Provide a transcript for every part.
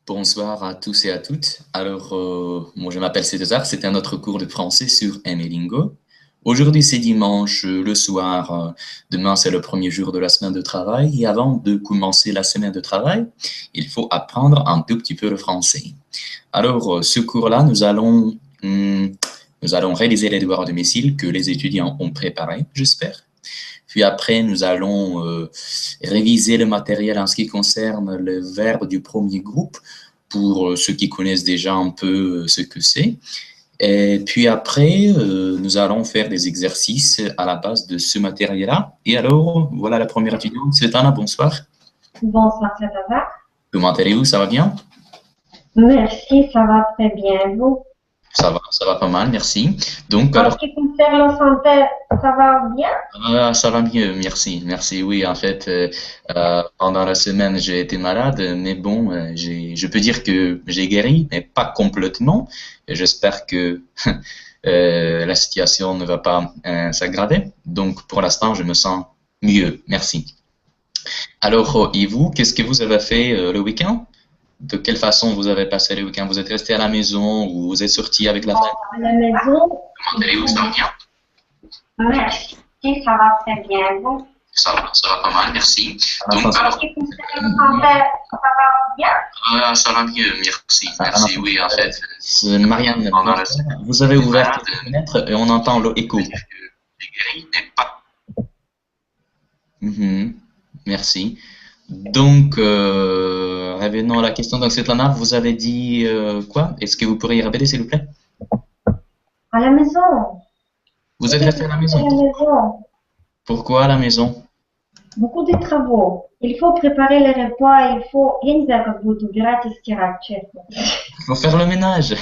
Bonsoir à tous et à toutes. Alors, moi je m'appelle César, c'est un autre cours de français sur Emelingo. Aujourd'hui c'est dimanche, le soir, demain c'est le premier jour de la semaine de travail et avant de commencer la semaine de travail, il faut apprendre un tout petit peu le français. Alors, ce cours-là, nous allons réaliser les devoirs à domicile que les étudiants ont préparés, j'espère. Puis après, nous allons réviser le matériel en ce qui concerne le verbe du premier groupe pour ceux qui connaissent déjà un peu ce que c'est. Et puis après, nous allons faire des exercices à la base de ce matériel-là. Et alors, voilà la première étudiante, Svetlana, bonsoir. Bonsoir, ça va? Comment allez-vous? Ça va bien? Merci, ça va très bien. Vous? Ça va pas mal, merci. Donc, En alors, ce qui concerne la santé, ça va bien? Ça va mieux, merci. Merci, oui, en fait, pendant la semaine, j'ai été malade, mais bon, je peux dire que j'ai guéri, mais pas complètement. Et j'espère que la situation ne va pas s'aggraver. Donc, pour l'instant, je me sens mieux, merci. Alors, et vous, qu'est-ce que vous avez fait le week-end? De quelle façon vous avez passé le week-end? Vous êtes resté à la maison ou vous êtes sorti avec la famille? À la maison, Comment allez-vous? Ça va bien? merci, ça va très bien. Vous? Ça va pas mal, merci. Donc, En ce qui concerne la santé, ça va bien? Ça va mieux, merci. Merci, oui, en fait. Marianne, vous avez ouvert la fenêtre et on entend l'écho. Mhm, merci. Donc, revenons à la question. Donc, Svetlana, vous avez dit quoi? Est-ce que vous pourriez répéter, s'il vous plaît? À la maison. Vous êtes Qu'est-ce resté que à la vous faites maison. à la maison? Pourquoi à la maison? Beaucoup de travaux. Il faut préparer les repas, il faut... Я не знаю, как будет убирать и стирать, честно. Il faut faire le ménage.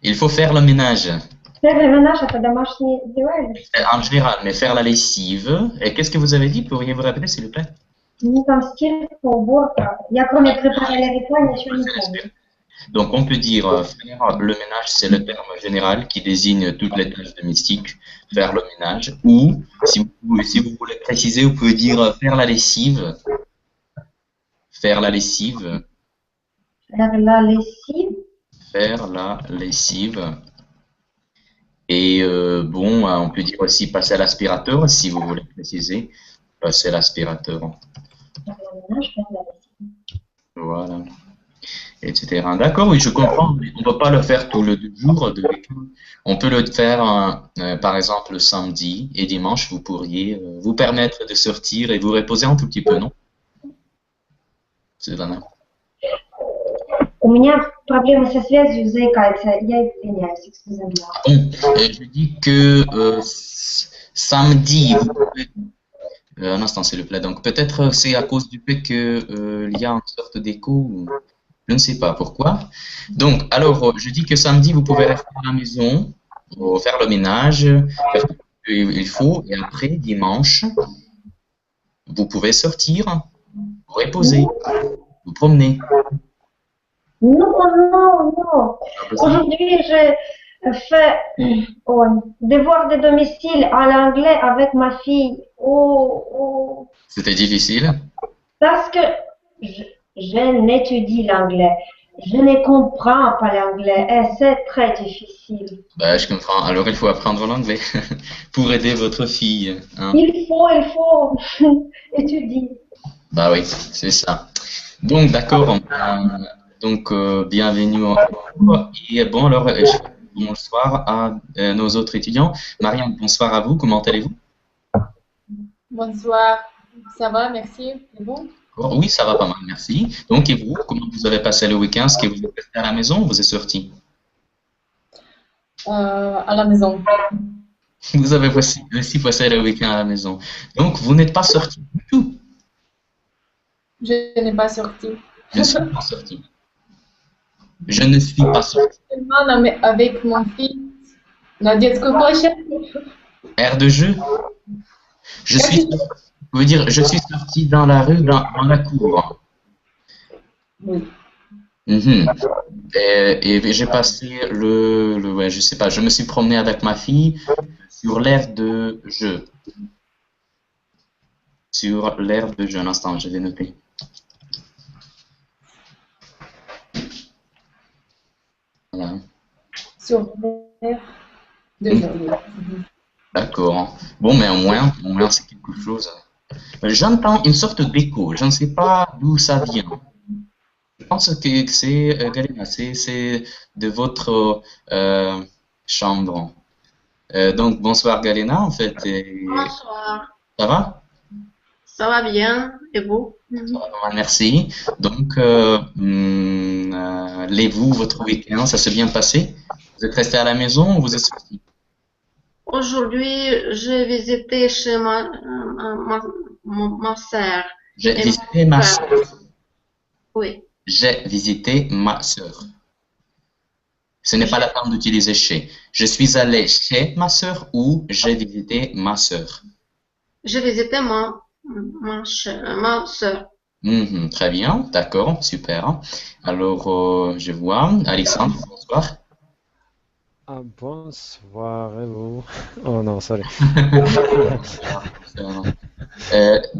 Il faut faire le ménage. Faire le ménage, это домашние дела или что? En général, mais faire la lessive. Et qu'est-ce que vous avez dit? Pourriez-vous répéter, s'il vous plaît? Ну, там стирка, уборка. Я кроме préparer les repas, ничего не помню. Donc, on peut dire faire le ménage, c'est le terme général qui désigne toutes les tâches domestiques, faire le ménage. Ou, si vous voulez préciser, vous pouvez dire faire la lessive. Faire la lessive. Faire la lessive. Faire la lessive. Et bon, on peut dire aussi passer à l'aspirateur, si vous voulez préciser. Passer à l'aspirateur. Faire le ménage, faire la lessive. Voilà. Etc. D'accord, oui, je comprends. Mais on ne peut pas le faire tous les 2 jours de week-end. On peut le faire, par exemple, le samedi et dimanche, vous pourriez vous permettre de sortir et vous reposer un tout petit peu, non? Sylvana. У меня проблемы со связью, заикается. Я извиняюсь, excusez-moi. Bon, je dis que samedi, vous pouvez... un instant, s'il vous plaît. Donc, peut-être c'est à cause du fait qu'il y a une sorte d'écho. Je ne sais pas pourquoi. Donc, alors, je dis que samedi, vous pouvez rester à la maison, faire le ménage, faire tout ce qu'il faut, et après, dimanche, vous pouvez sortir, vous reposer, vous promener. Non, non, non. Aujourd'hui, j'ai fait devoir de domicile à l'anglais avec ma fille. Oh, oh. C'était difficile. Parce que je n'étudie l'anglais. Je ne comprends pas l'anglais et c'est très difficile. Bah, je comprends. Alors, il faut apprendre l'anglais pour aider votre fille, hein. Il faut étudier. Bah oui, c'est ça. Donc, d'accord. Donc, bienvenue en cours. Et bon, alors, bonsoir à nos autres étudiants. Marianne, bonsoir à vous. Comment allez-vous? Bonsoir, ça va, merci. C'est bon? Oui, ça va pas mal, merci. Donc, et vous, comment vous avez passé le week-end? Est-ce que vous êtes resté à la maison ou vous êtes sorti? À la maison. Vous avez aussi passé le week-end à la maison. Donc, vous n'êtes pas sorti du tout. Je n'ai pas sorti. Je ne suis pas sorti. Je ne suis pas sorti. Seulement avec mon fils на детскую площадку. Aire de jeu. Je suis, vous veux dire, je suis sorti dans la rue, dans la cour. Oui. Et j'ai passé ouais, je sais pas, je me suis promené avec ma fille sur l'aire de jeu. Sur l'aire de jeu, un instant, je vais noter. sur l'air d'aujourd'hui. D'accord. Bon, mais au moins c'est quelque chose. J'entends une sorte d'écho. Je ne sais pas d'où ça vient. Je pense que c'est, Galina, c'est de votre chambre. Donc, bonsoir Galina, en fait. Bonsoir, Ça va? ça va bien et vous? Ça va pas mal, merci. Donc, vous, votre week-end, ça s'est bien passé? Vous êtes resté à la maison ou vous êtes sorti? Aujourd'hui, j'ai visité chez ma sœur J'ai et mon visité ma frère. sœur. Oui, J'ai visité ma sœur. Ce n'est pas la peine d'utiliser chez. Je suis allé chez ma sœur ou j'ai visité ma sœur. j'ai visité ma sœur. Très bien, d'accord, super. Alors, je vois. Alexandre, bonsoir. Ah, bonsoir, et vous? Oh non, sorry.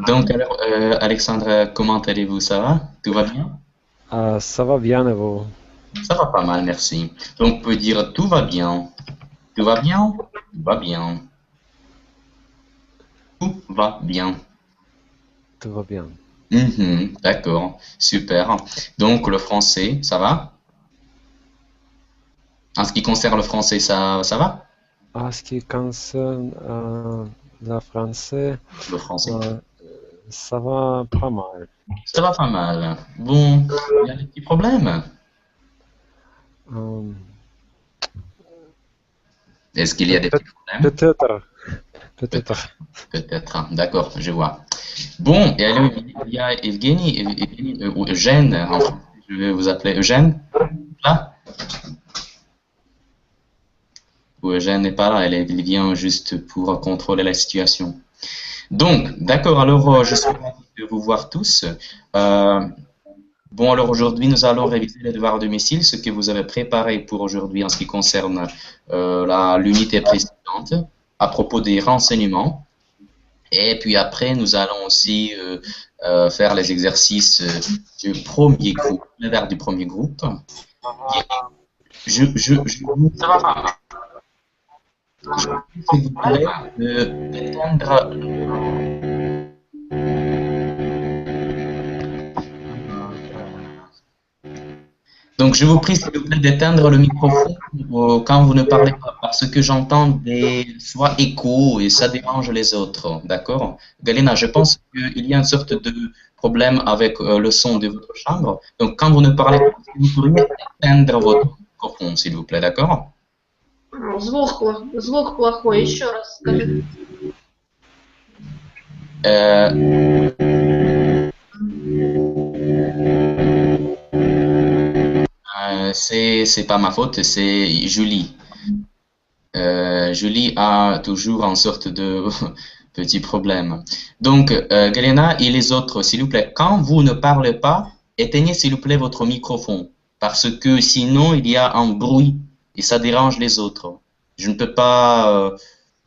Donc, alors, Alexandre, comment allez-vous? Ça va? Tout va bien? Ah, ça va bien, et vous? Ça va pas mal, merci. Donc, on peut dire tout va bien. Tout va bien? Tout va bien. Tout va bien. Tout va bien. D'accord, super. Donc, le français, ça va? En ce qui concerne le français, ça va? En ce qui concerne le français, Le français. ça va pas mal. Ça va pas mal. Bon, il y a des petits problèmes. Euh, Est-ce qu'il y a des petits problèmes? Peut-être. Peut-être. Peut-être. D'accord, je vois. Bon, et alors, il y a Evgeny, ou Eugène, en français, je vais vous appeler Eugène. Là? Ou Eugène n'est pas là, il vient juste pour contrôler la situation. Donc, d'accord, alors je suis ravi de vous voir tous. Bon, alors aujourd'hui, nous allons réviser les devoirs de domicile, ce que vous avez préparé pour aujourd'hui en ce qui concerne l'unité précédente, à propos des renseignements. Et puis après, nous allons aussi faire les exercices du premier groupe, les devoirs du premier groupe. Ça va pas. Je vous prie, s'il vous plaît, d'éteindre. Donc, je vous prie, s'il vous plaît, d'éteindre le microphone quand vous ne parlez pas, parce que j'entends des soit échos et ça dérange les autres. D'accord? Galina, je pense qu'il y a une sorte de problème avec le son de votre chambre. Donc, quand vous ne parlez pas, vous pourriez éteindre votre microphone, s'il vous plaît. D'accord? Звук плохой, еще раз скажи. C'est pas ma faute, c'est Julie. Julie a toujours une sorte de petit problème. Donc, Galena et les autres, s'il vous plaît, quand vous ne parlez pas, éteignez s'il vous plaît votre microphone, parce que sinon il y a un bruit et ça dérange les autres. Je ne peux pas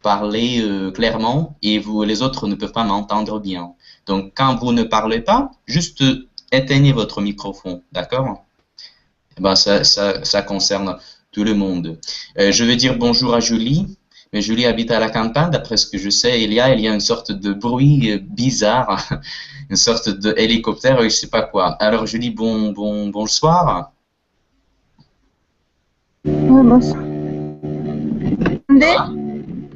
parler clairement et vous, les autres ne peuvent pas m'entendre bien. Donc, quand vous ne parlez pas, juste éteignez votre microphone, d'accord? Ben, ça concerne tout le monde. Je vais dire bonjour à Julie. Mais Julie habite à la campagne, d'après ce que je sais, il y a une sorte de bruit bizarre, une sorte de hélicoptère, je ne sais pas quoi. Alors Julie, bonsoir. Oui, bonsoir. Ah,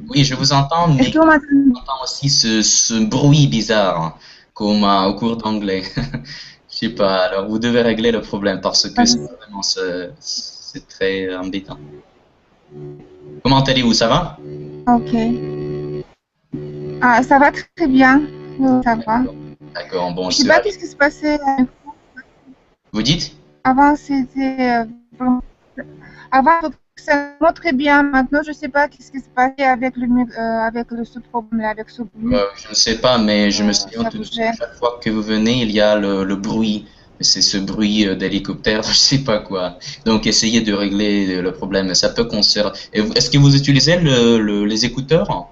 oui, je vous entends, mais j'entends aussi ce bruit bizarre, comme au cours d'anglais. Je sais pas, alors vous devez régler le problème parce que vraiment, c'est très embêtant. Comment allez-vous, ça va? Ok. Ah, ça va très bien. Ça va. D'accord, bon, Je sais pas qu'est-ce qui se passait. Vous dites? Avant, c'était. Avant, ça va très bien. Maintenant, je sais pas qu'est-ce qui se passait avec ce problème, avec ce bruit. Je ne sais pas, mais je me souviens que chaque fois que vous venez, il y a le bruit. C'est ce bruit d'hélicoptère, je sais pas quoi. Donc, essayez de régler le problème. Ça peut concerner. Est-ce que vous utilisez les écouteurs?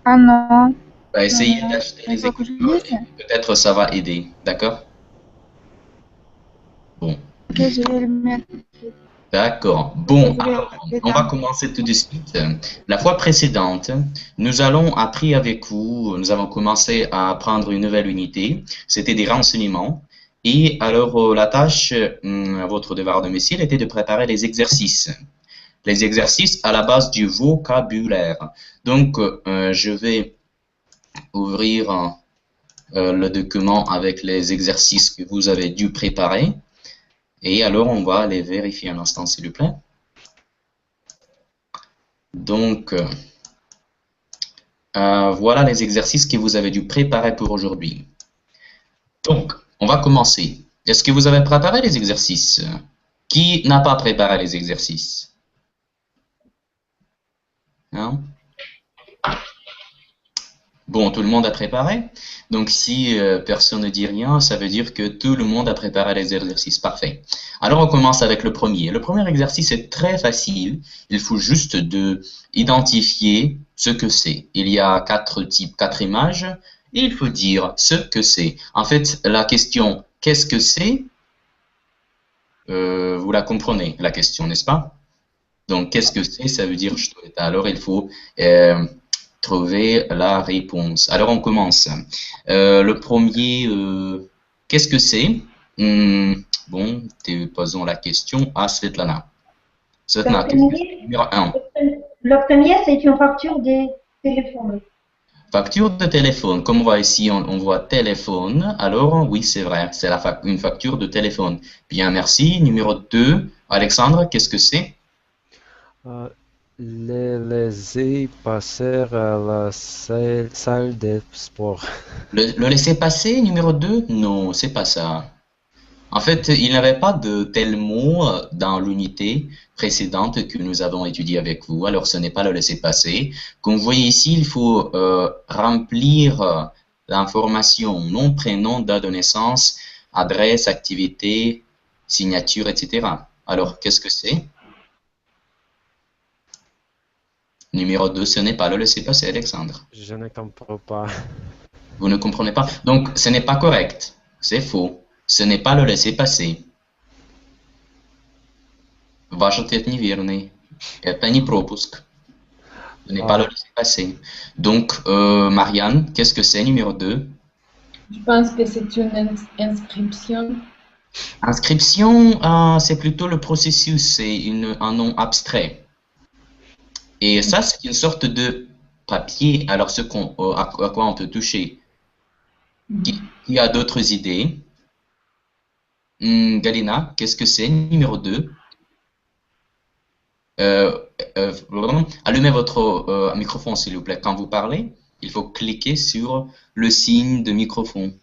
Ah non. Bah, essayez d'acheter les écouteurs. Peut-être ça va aider. D'accord? Bon. Ok, je vais le mettre. D'accord. Bon, alors, on va commencer tout de suite. La fois précédente, nous avons appris avec vous, nous avons commencé à apprendre une nouvelle unité. C'était des renseignements. Et alors, la tâche, votre devoir de domicile était de préparer les exercices. Les exercices à la base du vocabulaire. Donc, je vais ouvrir le document avec les exercices que vous avez dû préparer. Et alors, on va les vérifier un instant, s'il vous plaît. Donc, voilà les exercices que vous avez dû préparer pour aujourd'hui. Donc, on va commencer. Est-ce que vous avez préparé les exercices? Qui n'a pas préparé les exercices? Hein? Bon, tout le monde a préparé. Donc, si personne ne dit rien, ça veut dire que tout le monde a préparé les exercices. Parfait. Alors, on commence avec le premier. Le premier exercice est très facile. Il faut juste identifier ce que c'est. Il y a quatre images et il faut dire ce que c'est. En fait, la question « qu'est-ce que c'est ?» vous la comprenez, la question, n'est-ce pas? Donc, qu'est-ce que c'est? Ça veut dire « alors, il faut trouver la réponse. Alors, on commence. Le premier, qu'est-ce que c'est? Bon, posons la question à Svetlana. Svetlana, qu'est-ce que c'est? Numéro 1. Le premier, c'est une facture de téléphone. Facture de téléphone. Comme on voit ici, on voit téléphone. Alors, oui, c'est vrai, c'est une facture de téléphone. Bien, merci. Numéro 2. Alexandre, qu'est-ce que c'est? Les laisser passer à la salle de sport. Le laisser passer, numéro 2? Non, c'est pas ça. En fait, il n'y avait pas de tel mot dans l'unité précédente que nous avons étudiée avec vous. Alors, ce n'est pas le laisser passer. Comme vous voyez ici, il faut remplir l'information nom, prénom, date de naissance, adresse, activité, signature, etc. Alors, qu'est-ce que c'est? Numéro 2, ce n'est pas le laisser passer, Alexandre. Je ne comprends pas. Vous ne comprenez pas? Donc, ce n'est pas correct. C'est faux. Ce n'est pas le laisser passer. Ваш ответ неверный. Это не пропуск. Ce n'est pas le laisser passer. Donc, Marianne, qu'est-ce que c'est, numéro 2? Je pense que c'est une inscription. Inscription, c'est plutôt le processus, c'est un nom abstrait. Et ça, c'est une sorte de papier. Alors, à quoi on peut toucher? Qui a d'autres idées? Galina, qu'est-ce que c'est, numéro 2? Allumez votre microphone, s'il vous plaît. Quand vous parlez, il faut cliquer sur le signe de microphone.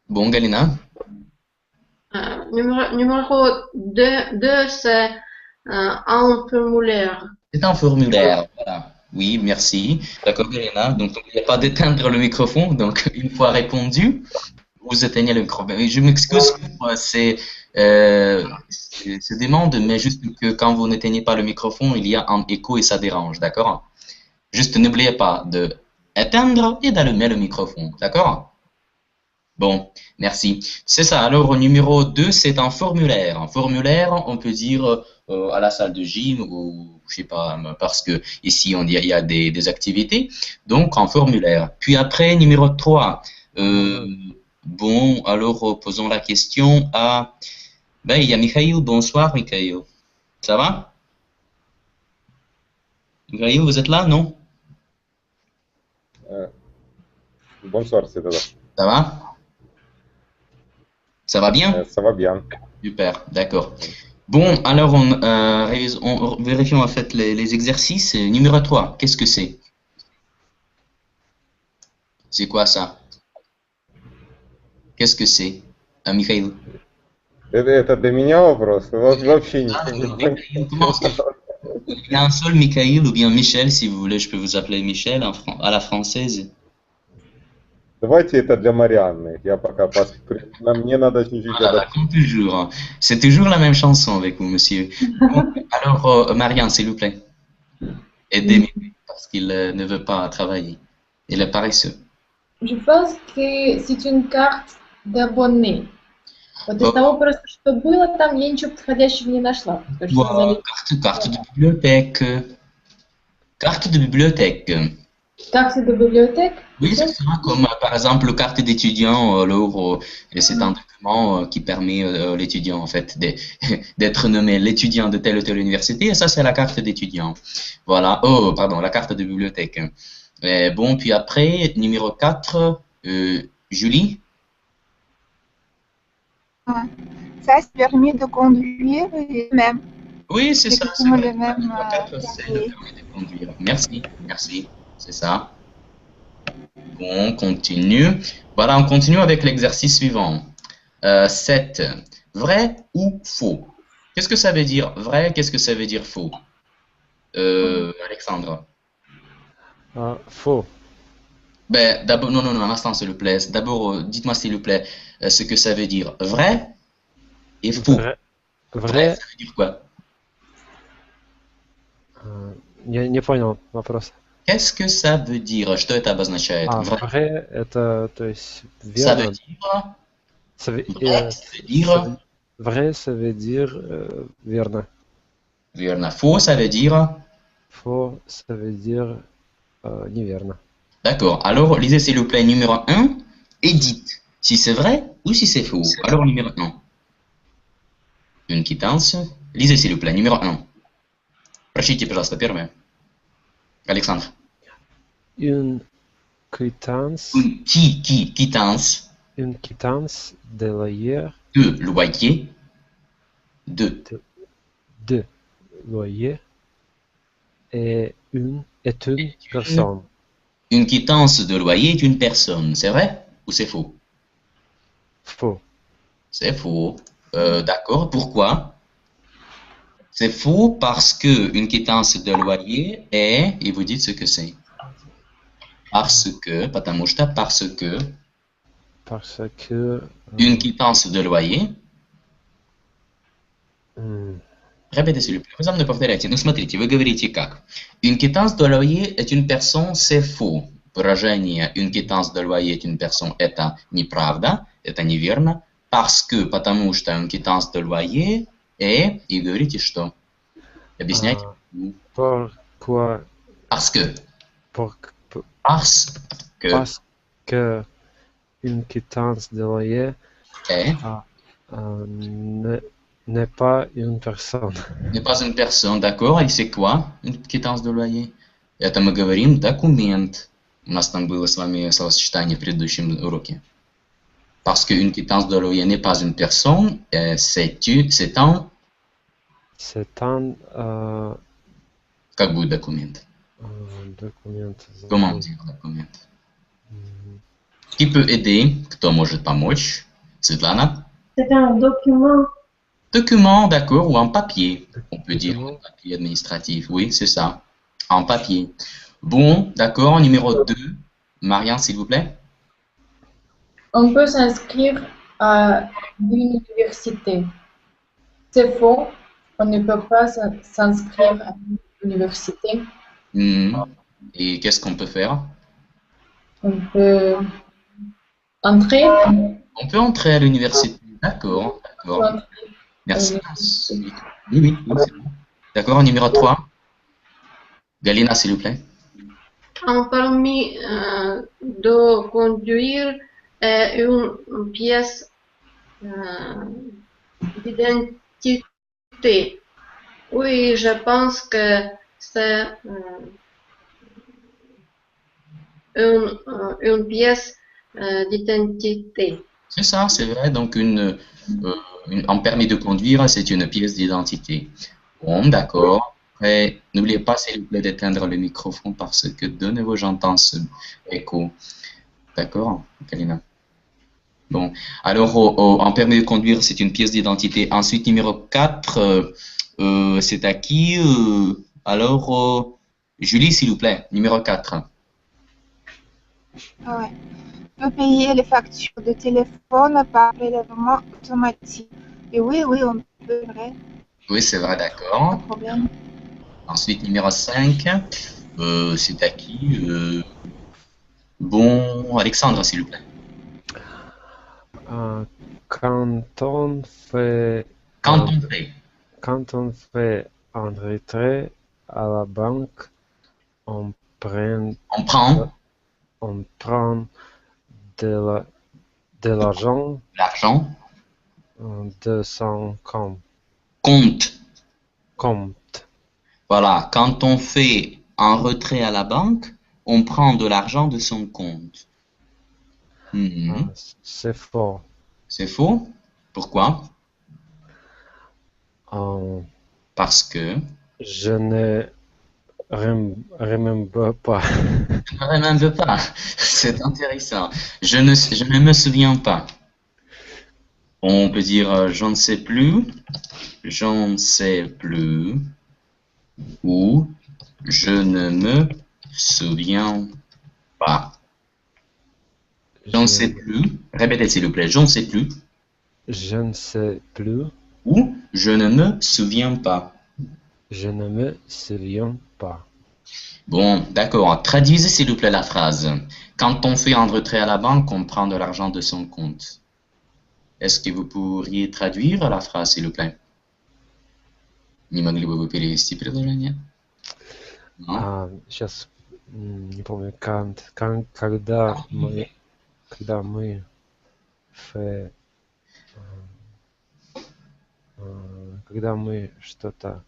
Bon, Galina? Numéro 2, c'est un formulaire. C'est un formulaire, voilà. Oui, merci. D'accord, Galina. Donc, n'oubliez pas d'éteindre le microphone. Donc, une fois répondu, vous éteignez le microphone. Je m'excuse pour ces demandes, mais juste que quand vous n'éteignez pas le microphone, il y a un écho et ça dérange, d'accord? Juste n'oubliez pas d'éteindre et d'allumer le microphone, d'accord? Bon, merci. C'est ça. Alors, numéro 2, c'est un formulaire. Un formulaire, on peut dire à la salle de gym ou je sais pas, parce que ici, il y a des activités. Donc, un formulaire. Puis après, numéro 3. Bon, alors, posons la question à... Ben, il y a Mikhail. Bonsoir, Mikhail. Ça va? Mikhail, vous êtes là, non? Bonsoir, c'est là. Ça va? Ça va bien? Ça va bien. Super, d'accord. Bon, alors on vérifie en fait les exercices. Numéro 3, qu'est-ce que c'est? C'est quoi ça? Qu'est-ce que c'est? Mikhail. Это для меня вопрос? Вообще ничего не Il y a un seul Mikhail ou bien Michel, si vous voulez, je peux vous appeler Michel à la française. Давайте это для Марианны. Я пока мне надо чуть-чуть Voilà, comme toujours. C'est toujours la même chanson avec vous, monsieur. Bon, alors, Marianne, s'il vous plaît. Aidez-moi parce qu'il ne veut pas travailler. Il est paresseux. Je pense que c'est une carte d'abonné. Вот из того просто, что было там, я ничего подходящего не нашла. Потому что Voilà, carte de bibliothèque. Carte de bibliothèque. Carte de bibliothèque. Oui, c'est ça, comme par exemple carte d'étudiant, alors c'est un document qui permet l'étudiant en fait d'être nommé l'étudiant de telle ou telle université, et ça c'est la carte d'étudiant. Voilà, oh pardon, la carte de bibliothèque. Bon, puis après, numéro 4, Julie? Ça, c'est permis de conduire et même. Oui, c'est ça, c'est exactement vrai. le même. Numéro 4, c'est le permis de conduire. Merci, merci, c'est ça. Bon, on continue. Voilà, on continue avec l'exercice suivant. 7. Vrai ou faux? Qu'est-ce que ça veut dire vrai? Qu'est-ce que ça veut dire faux? Alexandre. Faux. Ben, d'abord, non, un instant, s'il vous plaît. D'abord, dites-moi, s'il vous plaît, ce que ça veut dire vrai et faux. Vrai. Ça veut dire quoi? Не понял вопрос. Qu'est-ce que ça veut dire? Что это обозначает? Vrai. Vrai это, то есть, Ça верно. veut dire... Ça veut, Vrai, ça veut dire... vrai, ça veut dire верно. Верно. Faux, ça veut dire... Faux, ça veut dire неверно. D'accord. Alors, lisez s'il vous plaît numéro 1 et dites si c'est vrai ou si c'est faux. Alors, numéro 1. Une quittance. Lisez s'il vous plaît, numéro 1. Прочтите, пожалуйста, первое. Александр. Une quittance. Une quittance. Une quittance de loyer. De loyer. De loyer. Et une personne. Une quittance de loyer est une personne. C'est vrai ou c'est faux? Faux. C'est faux. D'accord. Pourquoi? C'est faux parce que une quittance de loyer est, et vous dites ce que c'est. Parce que, потому что, parce que. Parce que. Une quittance de loyer. Répétez s'il vous plaît. Вы за мной повторяйте. Ну смотрите, вы говорите как. Une quittance de loyer est une personne, c'est faux. Выражение une quittance de loyer est une personne, это неправда, это неверно. Parce que, потому что une quittance de loyer est, и говорите что? Объясняйте. Pourquoi? Parce que. Parce que une quittance de loyer n'est pas une personne. N'est pas une personne, d'accord. И c'est quoi une quittance de loyer? Это мы говорим документ. У нас там было с вами словосочетание в предыдущем уроке. Parce que une quittance de loyer n'est pas une personne, c'est un... C'est un... Как будет документ? Документ. Comment dire документ? Qui peut aider? Кто может помочь? Светлана? C'est un document. Document, d'accord, ou en papier. On peut dire en papier administratif. Oui, c'est ça. En papier. Bon, d'accord. Numéro 2. Marianne, s'il vous plaît. On peut s'inscrire à l'université. C'est faux. On ne peut pas s'inscrire à l'université. Et qu'est-ce qu'on peut faire? On peut entrer. On peut entrer à l'université. D'accord, d'accord. Merci. Oui, c'est bon. D'accord, numéro 3. Galina, s'il vous plaît. Un permis de conduire est une pièce d'identité. Oui, je pense que c'est une pièce d'identité. C'est ça, c'est vrai. Donc, un permis de conduire, c'est une pièce d'identité. Bon, d'accord. Et n'oubliez pas, s'il vous plaît, d'éteindre le microphone parce que de nouveau, j'entends ce écho. D'accord, Kalina? Bon, alors, un permis de conduire, c'est une pièce d'identité. Ensuite, numéro 4, c'est à qui? Alors, Julie, s'il vous plaît, numéro 4. Ouais. On peut payer les factures de téléphone par prélèvement automatique. Et oui, on peut, vrai. Oui, c'est vrai, d'accord. Pas de problème. Ensuite, numéro 5, c'est à qui? Bon, Alexandre, s'il vous plaît. Quand on fait Quand un, on fait. quand on fait un retrait à la banque, on prend, On prend on prend de la- de l'argent l'argent. de son Compte. compte. Voilà. Quand on fait un retrait à la banque, on prend de l'argent de son compte. Mhm. C'est faux. C'est faux? Pourquoi? Euh, Parce que je ne remember pas. je ne me remember pas. C'est intéressant. Je ne me souviens pas. On peut dire je ne sais plus, j'en sais plus, ou je ne me souviens pas. Je ne sais plus. Répétez s'il vous plaît. Je ne sais plus, Je ne sais plus. ou je ne me souviens pas. Je ne me souviens pas. Bon, d'accord. Traduisez s'il vous plaît la phrase. Quand on fait un retrait à la banque, on prend de l'argent de son compte. Est-ce que vous pourriez traduire la phrase, s'il vous plaît? Не могли бы вы перевести предложение? Non? Сейчас не помню. Когда мы фе- когда мы что-то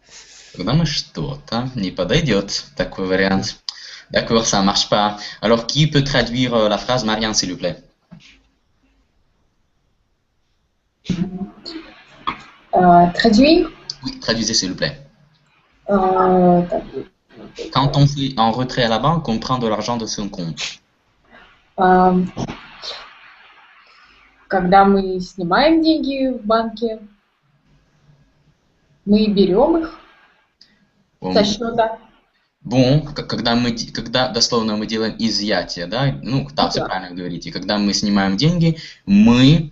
Когда мы что-то не подойдет, такой вариант. D'accord, ça marche pas. Alors, qui peut traduire la phrase, Marianne, s'il vous plaît? Traduire. Oui, traduisez, s'il vous plaît. Так, Quand on fait un retrait à la banque, on prend de l'argent de son compte. Когда мы снимаем деньги в банке, мы берем их Bon, со счета. когда дословно мы делаем изъятие, да, ну, там все Да. правильно говорите. Когда мы снимаем деньги, мы,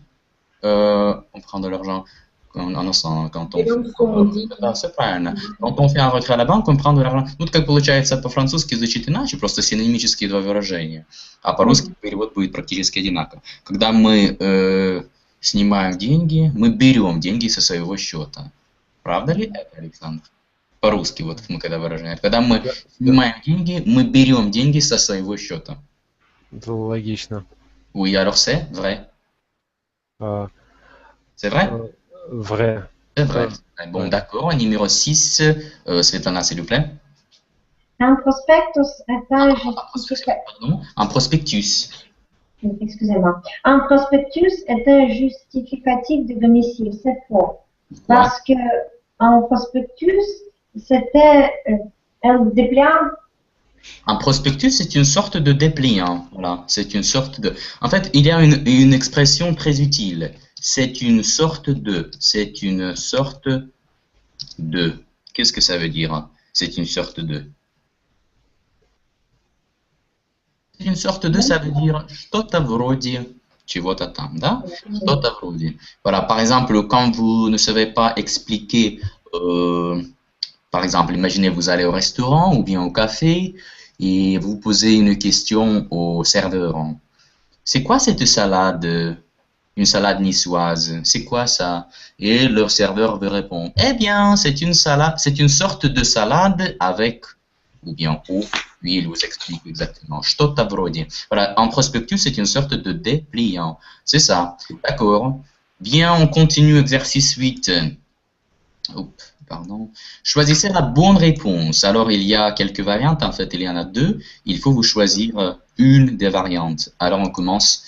on prend de l'argent, quand on Берем сумму денег. Да, все правильно. Quand on fait un retrait à la banque, on prend de l'argent. Ну, как получается, по-французски звучит иначе, просто синонимические два выражения. А по-русски перевод будет практически одинаково. Когда мы снимаем деньги, мы берем деньги со своего счета. Правда ли это, Александр? По-русски, вот мы когда выражаем. Когда мы снимаем деньги, мы берем деньги со своего счета. логично. Oui, alors c'est vrai. C'est vrai? Vrai. C'est vrai. Bon, d'accord. Numéro 6, Svetlana, s'il vous plaît. Un prospectus est un justificatif. Pardon, un prospectus. Excusez-moi. Un prospectus est un justificatif de domicile. C'est faux. Parce que un prospectus, c'était un dépliant. Un prospectus, c'est une sorte de dépliant. Voilà, c'est une sorte de. En fait, il y a une expression très utile. C'est une sorte de. C'est une sorte de. Qu'est-ce que ça veut dire? C'est une sorte de. C'est une sorte de, ça veut dire что-то вроде чего-то там, да? Что-то вроде. Voilà, par exemple, quand vous ne savez pas expliquer, par exemple, imaginez vous allez au restaurant ou bien au café et vous posez une question au serveur. C'est quoi cette salade? Une salade niçoise, c'est quoi ça? Et le serveur vous répond, eh bien, c'est une salade, c'est une sorte de salade avec, ou bien eau, huile, vous explique exactement. Что-то вроде. Voilà, un prospectus, c'est une sorte de dépliant. C'est ça. D'accord. Bien, on continue exercice 8. Oups, pardon. Choisissez la bonne réponse. Alors, il y a quelques variantes. En fait, il y en a deux. Il faut vous choisir une des variantes. Alors, on commence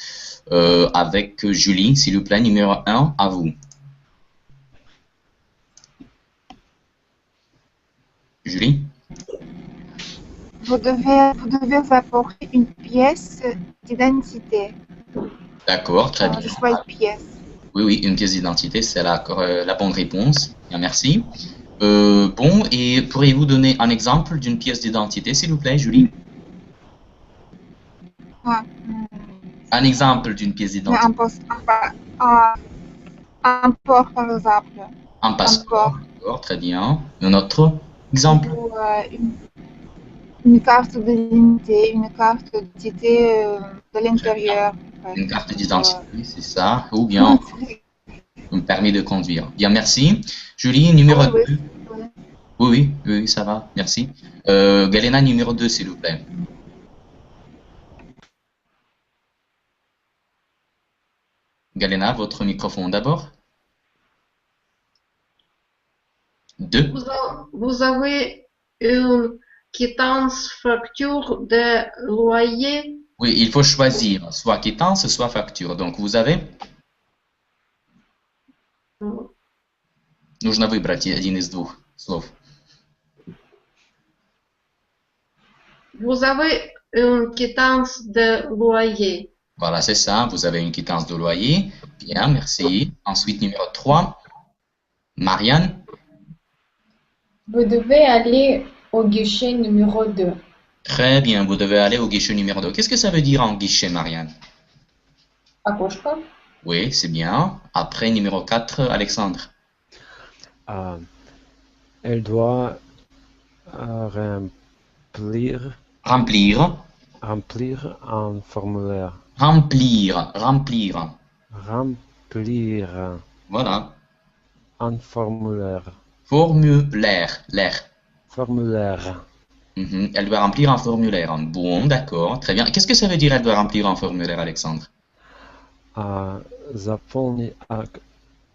avec Julie, s'il vous plaît, numéro 1, à vous. Julie? Vous devez apporter une pièce d'identité. D'accord, très bien. Je choisis pièce. Oui, oui, une pièce d'identité, c'est la bonne réponse. Bien, merci. Bon, et pourriez-vous donner un exemple d'une pièce d'identité, s'il vous plaît, Julie? Un exemple d'une pièce d'identité. Un port, par exemple. Un passeport, d'accord, très bien. Un autre exemple? Ou, une carte d'identité, de l'intérieur. Une carte d'identité, c'est ça. Ou bien un permis de conduire. Bien, merci. Julie, numéro Oui, 2. oui. Oui, ça va, merci. Galena, numéro 2, s'il vous plaît. Galena, votre microphone d'abord. 2. Vous avez une quittance facture de loyer? Oui, il faut choisir, soit quittance, soit facture. Donc, vous avez... Нужно выбрать один из двух слов. Vous avez une quittance de loyer. Voilà, c'est ça. Vous avez une quittance de loyer. Bien, merci. Ensuite, numéro 3. Marianne. Vous devez aller au guichet numéro 2. Très bien, vous devez aller au guichet numéro 2. Qu'est-ce que ça veut dire en guichet, Marianne? Окошко. Oui, c'est bien. Après, numéro 4, Alexandre. Elle doit remplir Remplir. un formulaire. Remplir. Remplir Voilà. un formulaire. Formulaire. Elle doit remplir un formulaire. Bon, d'accord, très bien. Qu'est-ce que ça veut dire, elle doit remplir un formulaire, Alexandre?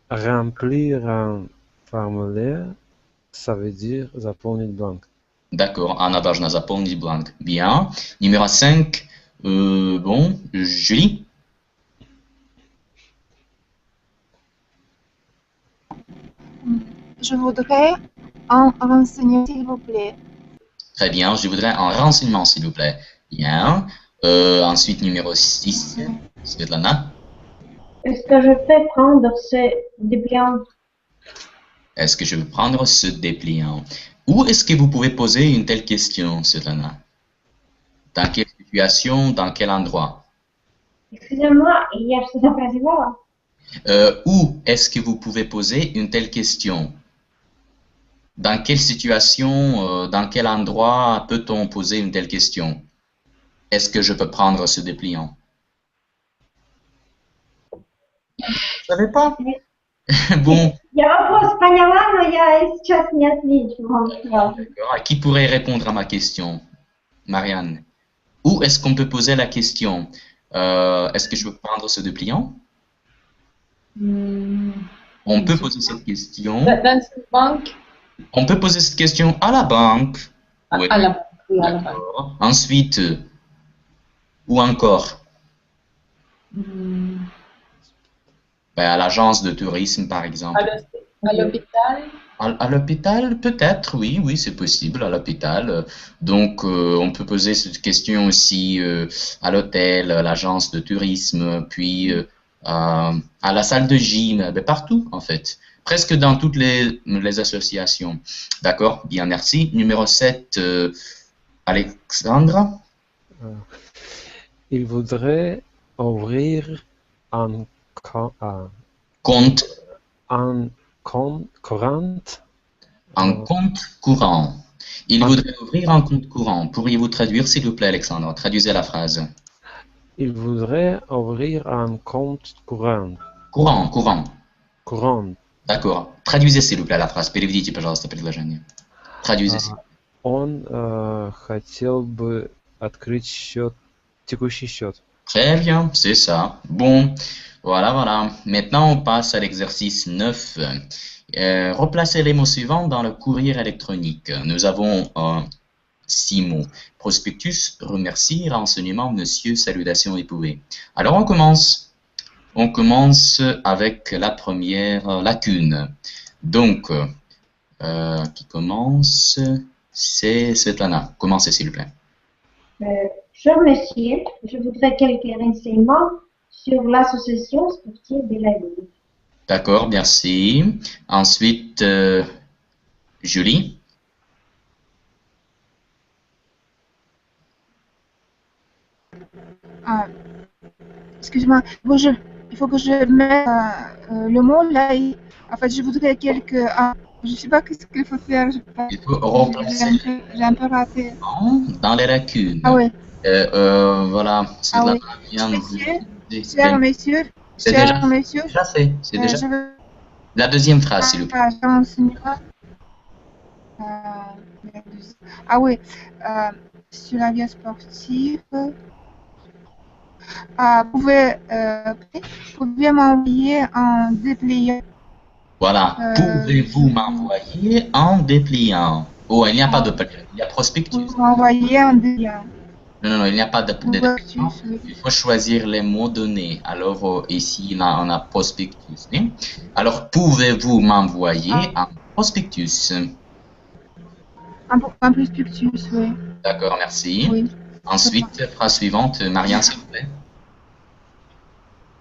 Remplir un formulaire, ça veut dire заполнить бланк. D'accord, она должна заполнить бланк. Bien. Numéro 5, bon, Julie? Je voudrais un renseignement, s'il vous plaît. Très bien, je voudrais un renseignement, s'il vous plaît. Bien. Ensuite, numéro 6, Svetlana. Est-ce que je peux prendre ce dépliant? Est-ce que je veux prendre ce dépliant? Où est-ce que vous pouvez poser une telle question, Svetlana? Dans quelle situation, dans quel endroit? Excusez-moi, я что-то прозевала. Où est-ce que vous pouvez poser une telle question? Dans quelle situation, dans quel endroit peut-on poser une telle question? Est-ce que je peux prendre ce dépliant? Vous savez pas? Bon. Я вопрос поняла, но я сейчас не отвечу вам сразу. D'accord. Qui pourrait répondre à ma question? Marianne. Où est-ce qu'on peut poser la question? Est-ce que je peux prendre ce dépliant? On peut poser cette question. Dans une banque. On peut poser cette question à la banque. Oui. À la banque. Oui, à la banque. Ensuite, où encore? Ben, à l'agence de tourisme, par exemple. À l'hôpital. À l'hôpital, peut-être, oui, c'est possible, à l'hôpital. Donc, on peut poser cette question aussi à l'hôtel, à l'agence de tourisme, puis à la salle de gym, ben, partout, en fait. Presque dans toutes les associations. D'accord, bien, merci. Numéro 7, Alexandra. Il voudrait ouvrir un compte. Un compte courant. Un compte courant. Il voudrait ouvrir un compte courant. Pourriez-vous traduire, s'il vous plaît, Alexandre? Traduisez la phrase. Il voudrait ouvrir un compte courant. Courant. D'accord. Traduisez, s'il vous plaît, la phrase. Переведите, пожалуйста, предложение. Traduisez. Он хотел бы открыть текущий счет. Très bien, c'est ça. Bon, voilà. Maintenant, on passe à l'exercice 9. Replacez les mots suivants dans le courrier électronique. Nous avons 6 mots. Prospectus, remercie, renseignement, monsieur, salutation éprouvée. Alors, on commence. On commence avec la première lacune. Donc, qui commence, c'est Svetlana. Commencez, s'il vous plaît. Cher monsieur, je voudrais quelques renseignements sur l'association sportive de la ville. D'accord, merci. Ensuite, Julie. Excuse-moi, il faut que je mette le mot là. En fait, je voudrais quelques... je ne sais pas ce qu'il faut faire. Il faut remplacer j'ai un peu raté. Dans les lacunes. Ah oui. Voilà. Ah oui. Cher monsieur. C'est déjà fait. C'est déjà fait. La deuxième phrase, s'il vous plaît. J'enseignera. Ah oui, sur la vie sportive. Pouvez m'envoyer un dépliant. Voilà. Pouvez-vous m'envoyer en dépliant? Oh, il n'y a pas de pliant. Il y a prospectus. Vous m'envoyer un dépliant. Non, il n'y a pas de dépliant. Oui. Il faut choisir les mots donnés. Alors, ici, on a prospectus. Hein? Alors, pouvez-vous m'envoyer un prospectus? Un prospectus, oui. D'accord, merci. Oui. Ensuite, phrase suivante. Marianne, s'il vous plaît.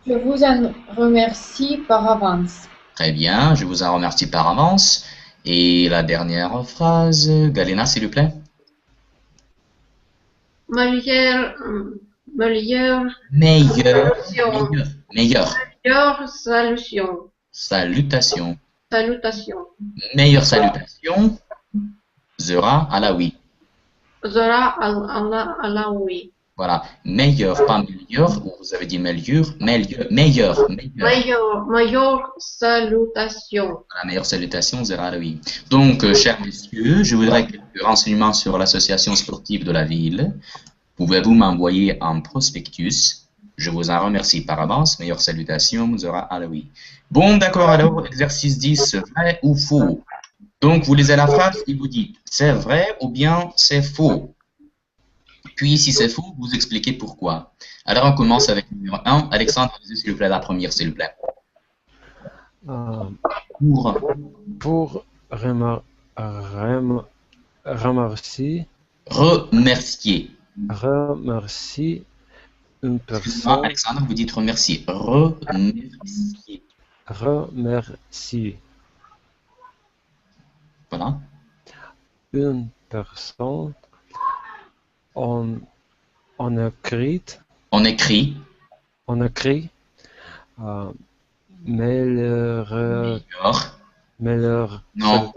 Je vous en remercie par avance. Très bien, je vous en remercie par avance. Et la dernière phrase, Galena, s'il vous plaît. Meilleure solution. Salutation. Salutation. Meilleure salutation. Zera alaoui. Zora Allah oui. Voilà. Meilleur, pas meilleur. Ou vous avez dit meilleur. Meilleur. Meilleure salutation. La meilleure salutation, Zera alaoui. Donc, chers messieurs, je voudrais quelques renseignements sur l'association sportive de la ville. Pouvez-vous m'envoyer un prospectus? Je vous en remercie par avance. Meilleure salutation, Zera alaoui. Bon, d'accord, alors, exercice 10, vrai ou faux? Donc, vous lisez la phrase et vous dites c'est vrai ou bien c'est faux. Puis, si c'est faux, vous expliquez pourquoi. Alors, on commence avec le numéro 1. Alexandre, s'il vous plaît, la première, s'il vous plaît. Pour remercier une personne. Alexandre, vous dites remercier. Remercier. Remercier. Voilà. Une personne. On écrit. Meilleur. Non.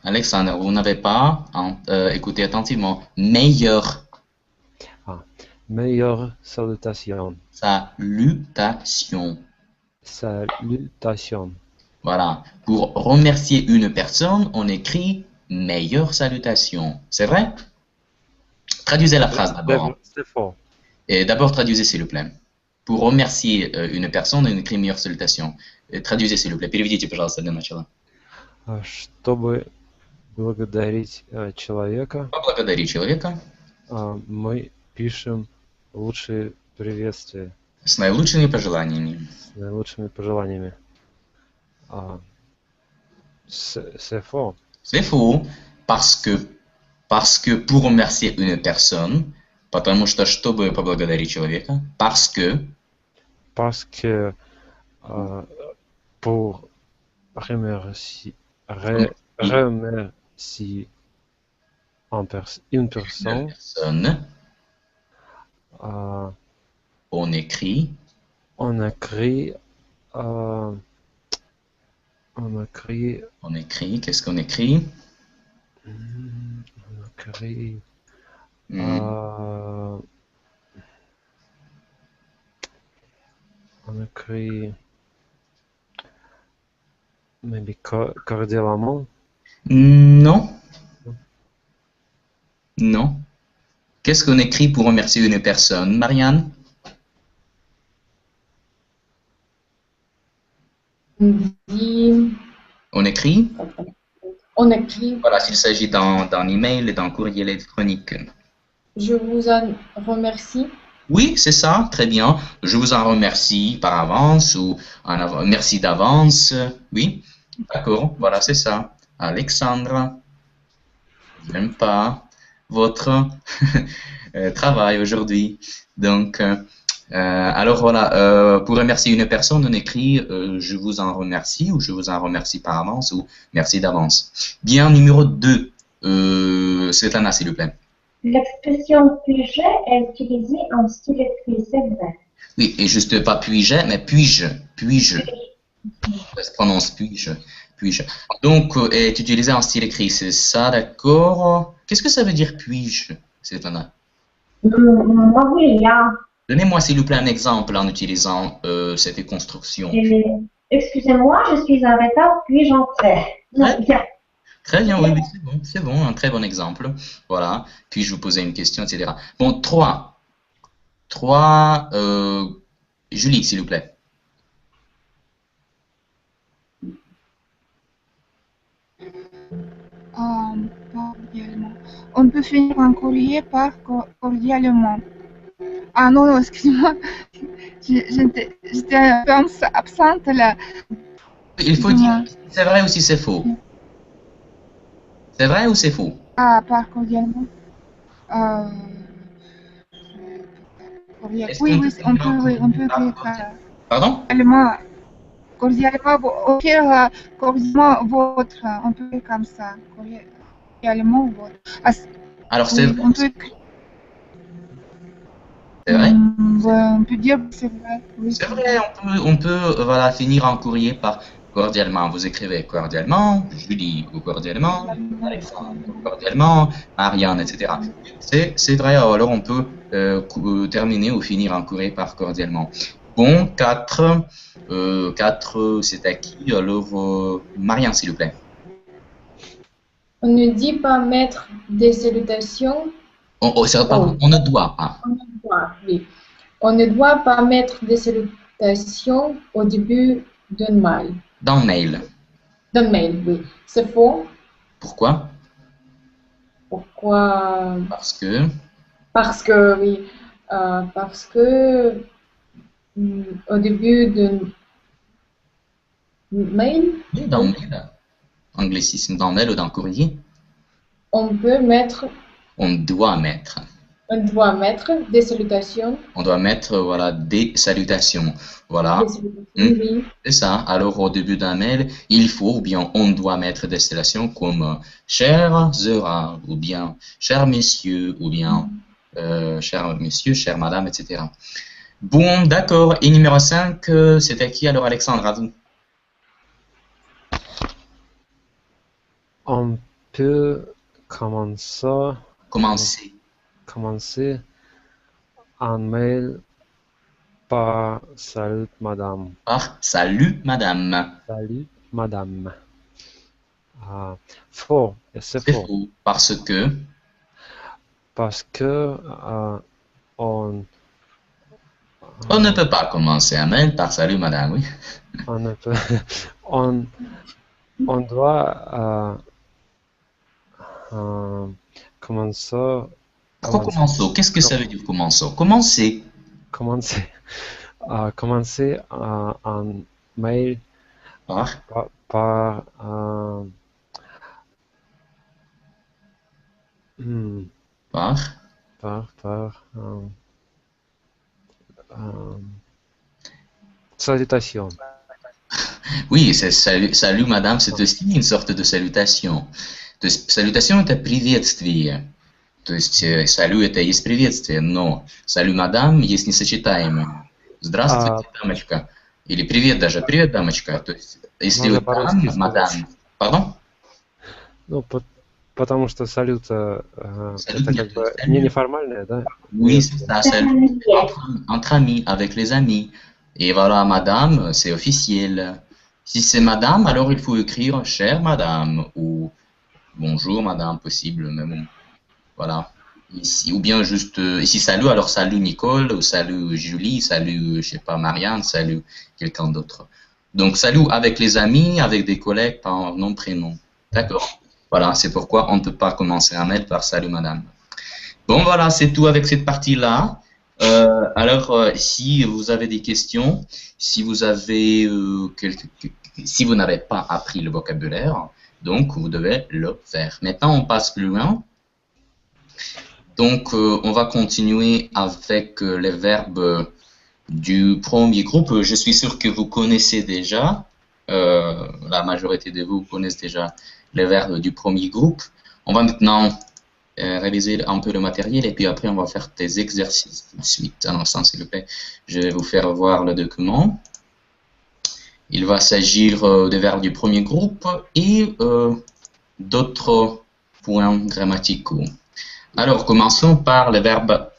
Alexandre, vous n'avez pas écouté attentivement. Meilleur. Meilleure salutation. Salutation. Voilà. Pour remercier une personne, on écrit meilleure salutation. C'est vrai? Traduisez la phrase d'abord. C'est faux. Et d'abord, traduisez, s'il vous plaît. Pour remercier une personne, on écrit meilleure salutation. Traduisez, s'il vous plaît. Переведите, пожалуйста, для начала. Чтобы благодарить человека, Поблагодарить человека. Мы пишем лучшие приветствия. С наилучшими пожеланиями. С наилучшими пожеланиями. C'est faux. C'est faux, parce que pour remercier une personne, потому что чтобы поблагодарить человека, parce que pour remercier une personne, on écrit qu'est-ce qu'on écrit? On écrit maybe cordialement. Non. Qu'est-ce qu'on écrit pour remercier une personne, Marianne? On écrit? Voilà, s'il s'agit d'un email et d'un courrier électronique. Je vous en remercie. Oui, c'est ça, très bien. Je vous en remercie par avance ou merci d'avance. Oui, d'accord, voilà, c'est ça. Alexandre, j'aime pas votre travail aujourd'hui. Donc, alors voilà, pour remercier une personne, on écrit je vous en remercie ou je vous en remercie par avance ou merci d'avance. Bien, numéro 2, Svetlana, s'il vous plaît. L'expression puis-je est utilisée en style écrit, c'est vrai. Oui, et juste pas puis-je, mais puis-je. Ça se prononce puis-je. Donc, est utilisé en style écrit, c'est ça, d'accord? Qu'est-ce que ça veut dire puis-je, Svetlana? Oui, là. Donnez-moi s'il vous plaît un exemple en utilisant cette construction. Excusez-moi, je suis en retard, puis j'entrais. Non, bien. Très bien, oui, oui, c'est bon, un très bon exemple. Voilà, puis je vous posais une question, etc. Bon, 3. 3, Julie, s'il vous plaît. Cordialement. On peut finir un courrier par cordialement. Ah non, non, excusez-moi. J'étais un peu absente là. Il faut dire si c'est vrai ou si c'est faux. C'est vrai ou c'est faux? Ah, par cordialement. Est-ce Oui, qu'on oui, peut finir en on peut courrier écrire par Pardon? cordialement, cordialement votre. On peut écrire comme ça. Cordialement votre. Ah, Alors, c'est oui, vrai. on peut écrire. C'est vrai? On peut dire que c'est vrai. Oui, C'est vrai, on peut voilà, finir en courrier par cordialement. Vous écrivez cordialement, Julie ou cordialement, Alexandre ou cordialement, Marianne, etc. C'est vrai, alors on peut terminer ou finir en courrier par cordialement. Bon, 4, 4 c'est à qui? Alors, Marianne, s'il vous plaît. On ne dit pas mettre des salutations. Pardon, on ne doit pas. Oui. On ne doit pas mettre des salutations au début d'un mail. Dans le mail. D'un mail, oui. C'est faux. Pourquoi? Pourquoi? Parce que... Parce que, oui. Parce que au début d'un mail, Oui, dans le mail. Anglicisme dans le mail ou dans le courrier. on peut mettre, On doit mettre. on doit mettre des salutations. On doit mettre, voilà, des salutations. Voilà. Des salutations, oui. C'est ça. Alors, au début d'un mail, il faut, ou bien on doit mettre des salutations comme cher Zera, ou bien cher messieurs, ou bien cher monsieur, chère madame, etc. Bon, d'accord. Et numéro 5, c'était qui alors, Alexandre, à vous? On peut commencer un mail par salut madame. Par salut madame. Salut madame. Ah, faux, et c'est C'est faux. faux. Parce que on ne peut pas commencer un mail par salut madame, oui. on ne peut, on doit commencer. Pourquoi commencer? Qu'est-ce que ça veut dire commencer? Commencer. Commencer un mail Par par salutation. Oui, c'est salut madame, c'est aussi une sorte de salutation. То есть salutation это приветствие. То есть salut это есть приветствие, но salut madame есть несочетаемое. Здравствуйте, дамочка. Или привет даже, привет, дамочка. То есть если вы дам, мадам. Pardon? Ну, потому что салют это как бы не неформальное, да? Oui, c'est ça, salut entre amis, avec les amis. Et voilà, madame, c'est officiel. Si c'est madame, alors il faut écrire chère madame ou bonjour madame, possible, mais bon, voilà. Ici, ou bien juste ici salut, alors salut Nicole, ou salut Julie, salut, je sais pas, Marianne, salut quelqu'un d'autre. Donc salut avec les amis, avec des collègues par nom, prénom. D'accord. Voilà, c'est pourquoi on ne peut pas commencer un mail par salut madame. Bon, voilà, c'est tout avec cette partie-là. Alors, si vous avez des questions, si vous avez si vous n'avez pas appris le vocabulaire, donc vous devez le faire. Maintenant, on passe plus loin. Donc, on va continuer avec les verbes du premier groupe. Je suis sûr que vous connaissez déjà, la majorité de vous connaissent déjà les verbes du premier groupe. On va maintenant réviser un peu le matériel et puis après on va faire des exercices ensuite. Un instant s'il vous plaît, je vais vous faire voir le document. Il va s'agir des verbes du premier groupe et d'autres points grammaticaux. Alors commençons par les verbes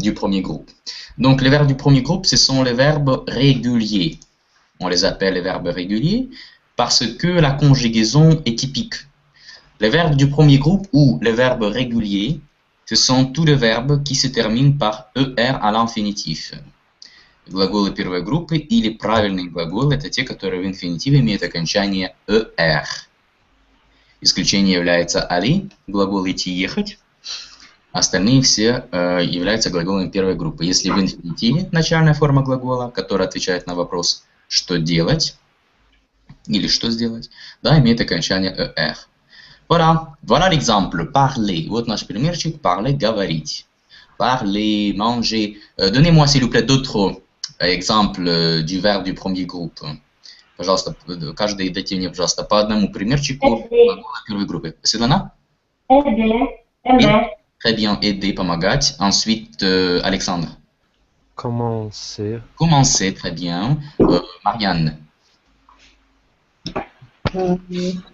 du premier groupe. Donc les verbes du premier groupe, ce sont les verbes réguliers. on les appelle les verbes réguliers parce que la conjugaison est typique. Les verbes du premier groupe ou les verbes réguliers, ce sont tous les verbes qui se terminent par ER à l'infinitif. Глаголы первой группы или правильные глаголы – это те, которые в инфинитиве имеют окончание ER. Исключение является aller, глагол идти, ехать. Остальные все являются глаголами первой группы. Если в инфинитиве начальная форма глагола, которая отвечает на вопрос «что делать» или «что сделать», да, имеет окончание ER. Voilà l'exemple, parler. Вот наш примерчик, parler, говорить. Parler, manger. Donnez-moi s'il vous plaît d'autres exemples du verbe du premier groupe. Пожалуйста, каждый дайте мне, пожалуйста, по одному примерчику глагола первой группы. Светлана? Aider, aider. Très bien, aider, помогать. Ensuite, Alexandre. Commencer. Commencer, très bien. Marianne.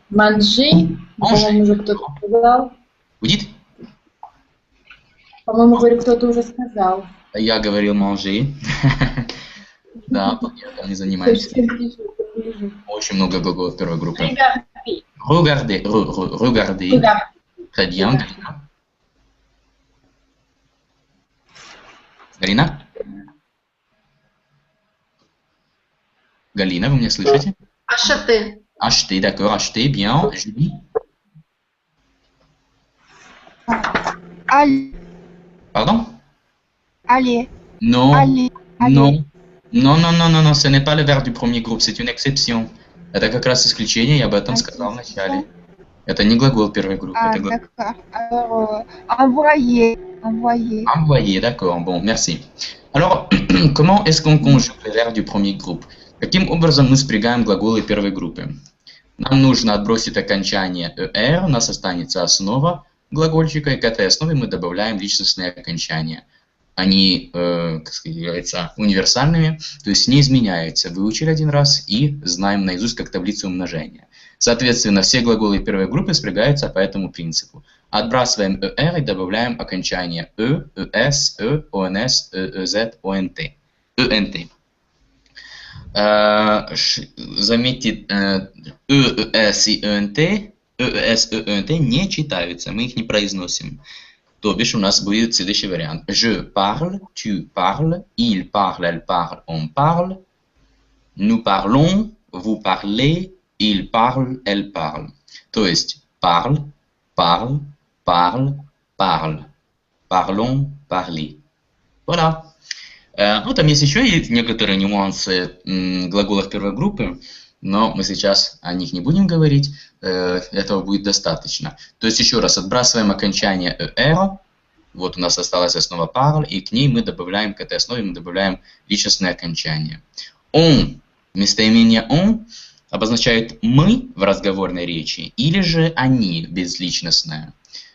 Manger. По-моему, уже кто-то сказал. Vous dites? По-моему, говорю, кто-то уже сказал. Я говорил manger. Да, они занимаемся. Очень много глаголов первой группы. Regarder. Regarder. Très bien. Галина? Галина, вы меня слышите? Acheter. Acheter, d'accord, acheter, bien. Julie? Aller. Pardon? Aller. Non. Aller. Non. Non, ce n'est pas le verbe du premier groupe, c'est une exception. Это как раз исключение, я об этом сказал в начале. Это не глагол первой группы. Ah, это глагол... d'accord. Alors, envoyer. Envoyer. Envoyer, d'accord, bon, merci. Alors, comment est-ce qu'on conjugue les verbes du premier groupe? Каким образом мы спрягаем глаголы первой группы? Нам нужно отбросить окончание «er», у нас останется основа глагольчика, и к этой основе мы добавляем личностные окончания. Они, как сказать, являются универсальными, то есть не изменяются. Выучили один раз и знаем наизусть как таблицу умножения. Соответственно, все глаголы первой группы спрягаются по этому принципу. Отбрасываем «er» и добавляем окончание «e», «es», «e», «ons», «ez», «ont». «ent». Заметьте, «es» и «ont», «es», «ont» не читаются, мы их не произносим. То бишь у нас будет следующий вариант. Je parle, tu parles, il parle, elle parle, on parle. Nous parlons, vous parlez, il parle, elle parle. То есть parle, parle, parle, parle. Parlons, parlez. Voilà. Ну, там есть еще некоторые нюансы глаголов первой группы, но мы сейчас о них не будем говорить, этого будет достаточно. То есть еще раз отбрасываем окончание «er», вот у нас осталась основа «parle», и к ней мы добавляем, к этой основе мы добавляем личностное окончание. «On», местоимение «on» обозначает «мы» в разговорной речи, или же «они» безличностное.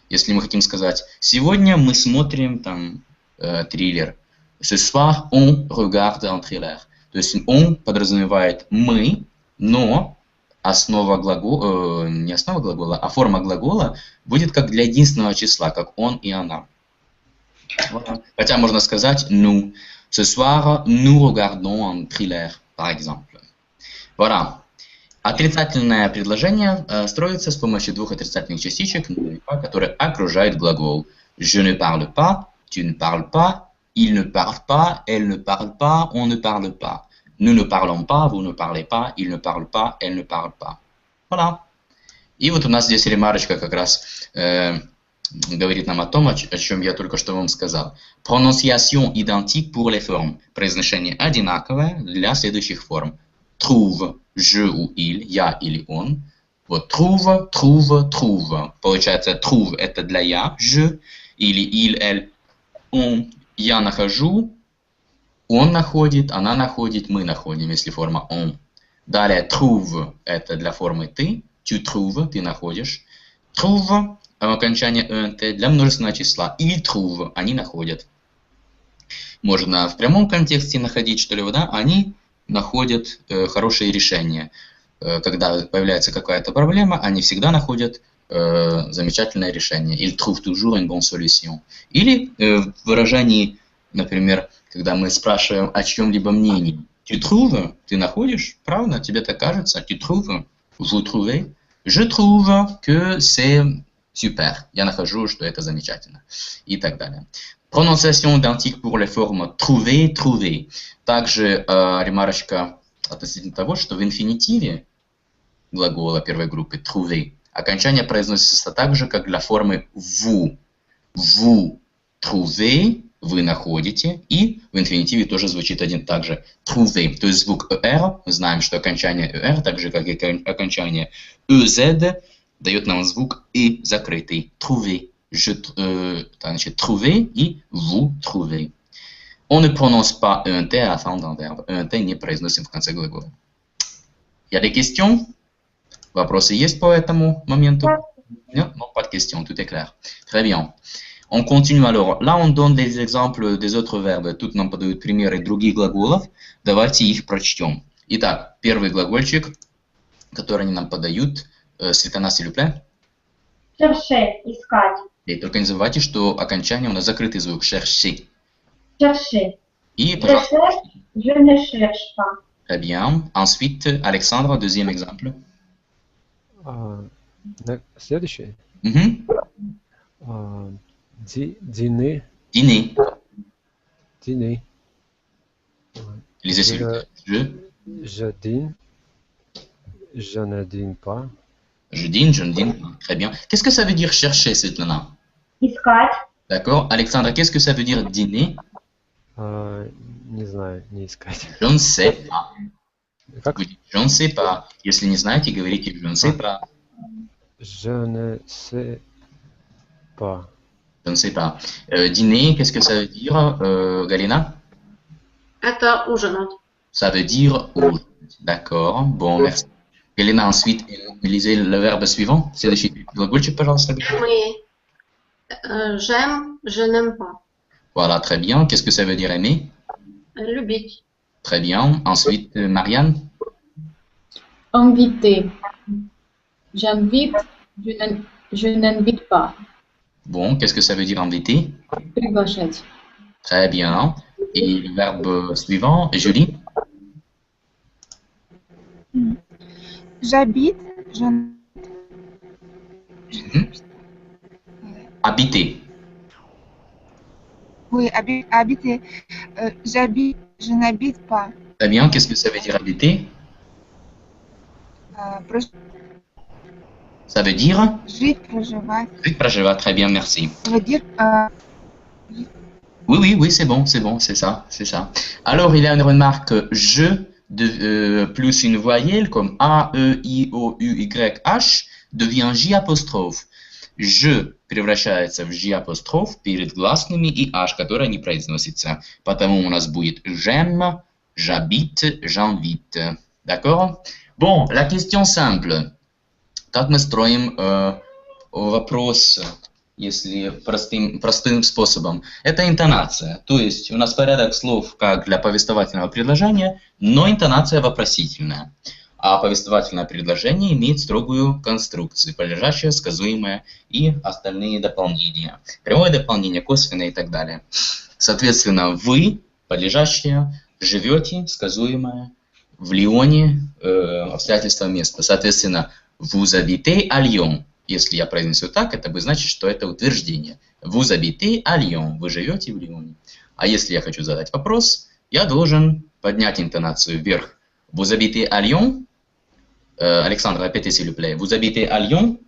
Если мы хотим сказать «сегодня мы смотрим там триллер», «Ce soir on regarde un thriller». То есть «on» подразумевает «мы», но основа глагола, не основа глагола, а форма глагола будет как для единственного числа, как «он» и «она». Хотя можно сказать «nous». «Ce soir nous regardons un thriller», par exemple. Voilà. Отрицательное предложение строится с помощью двух отрицательных частичек, которые окружают глагол. Je ne parle pas, tu ne parles pas, il ne parle pas, elle ne parle pas, on ne parle pas. Nous ne parlons pas, vous ne parlez pas, il ne parle pas, elle ne parle pas. Voilà. И вот у нас здесь ремарочка как раз говорит нам о том, о чем я только что вам сказал. Prononciation identique pour les formes. Произношение одинаковое для следующих форм. Trouve, je ou il, я или он. Вот trouve, trouve, trouve. Получается, trouve это для я, je, или il, elle, on. Я нахожу, он находит, она находит, мы находим, если форма on. Далее trouve это для формы ты, tu trouves, ты находишь. Trouve, окончание ent, для множественного числа. Il trouve, они находят. Можно в прямом контексте находить что-либо, да? Они находят хорошие решения. Когда появляется какая-то проблема, они всегда находят замечательное решение. Il trouve toujours une bonne solution. Или в выражении, например, когда мы спрашиваем о чьем-либо мнении. Tu trouves, ты находишь, правда? Тебе так кажется? Tu trouves, vous trouvez. Je trouve que c'est super. Я нахожу, что это замечательно. И так далее. Prononciation identique pour les formes trouver, trouver. Также ремарочка относительно того, что в инфинитиве глагола первой группы trouver окончание произносится так же, как для формы vous. Vous trouvez, вы находите, и в инфинитиве тоже звучит один так же. Trouver, то есть звук «er», мы знаем, что окончание «er», так же, как и окончание «ez», дает нам звук «и» закрытый. Trouver, значит, trouver и vous trouvez. On ne prononce pas un T à la fin d'un verbe. Un T не произносим в конце глагола. Il y a des questions? Вопросы есть по этому моменту? Нет? Non, pas de questions, tout est clair. Très bien. On continue alors. Là, on donne des exemples des autres verbes. Тут нам подают примеры других глаголов. Давайте их прочтем. Итак, первый глагольчик, который они нам подают. Светлана, s'il vous plaît. Chercher, искать. И только не забывайте, что окончание у нас закрытый звук. Chercher. Chercher. И, пожалуйста. Je ne cherche pas. Très bien. Ensuite, Alexandre, deuxième exemple. Следующий. Dîner. Dîner. Dîner. Lisez s'il vous plaît. Je dîne. Je ne dîne pas. Je dîne, je ne dîne pas. Très bien. Qu'est-ce que ça veut dire chercher, Svetlana? Искать. D'accord. Alexandre, qu'est-ce que ça veut dire dîner? Не знаю, не искать. Je ne sais pas. Как? Vous dites, je ne sais pas. Если не знаете, говорите je ne sais pas. Je ne sais pas. Je ne sais pas. Dîner, qu'est-ce que ça veut dire, Galina? Это ужинать. Ça veut dire ужинать. D'accord. Bon, merci. Galina, ensuite, lisez le verbe suivant. Следующий глагольчик, пожалуйста. Oui. J'aime, je n'aime pas. Voilà, très bien. Qu'est-ce que ça veut dire aimer? Любить. Très bien. Ensuite, Marianne. Inviter. J'invite, je n'invite pas. Bon, qu'est-ce que ça veut dire inviter? Приглашать. Très bien. Et le verbe suivant, Julie? J'habite, Habiter. Oui, habiter. J'habite, je n'habite pas. Très bien. Qu'est-ce que ça veut dire habiter? Ça veut dire? Жить, проживать. Жить, проживать. Très bien, merci. Ça veut dire Oui, c'est bon, c'est ça. Alors, il y a une remarque je plus une voyelle comme A, E, I, O, U, Y, H devient J апостроф. Ж превращается в J апостроф перед гласными и H, которая не произносится. Потому у нас будет j'aime, j'habite, j'invite. D'accord? Bon, la question simple. Как мы строим вопрос, если простым способом? Это интонация. То есть у нас порядок слов, как для повествовательного предложения, но интонация вопросительная. А повествовательное предложение имеет строгую конструкцию, подлежащее, сказуемое и остальные дополнения. Прямое дополнение, косвенное и так далее. Соответственно, вы, подлежащее, живете, сказуемое, в Лионе, обстоятельства места. Соответственно, vous habitez à Lyon. Если я произнесу так, это будет значить, что это утверждение. Vous habitez à Lyon. Вы живете в Лионе. А если я хочу задать вопрос, я должен поднять интонацию вверх. Vous habitez à Lyon? Alexandre, répétez s'il vous plaît. Vous habitez à Lyon?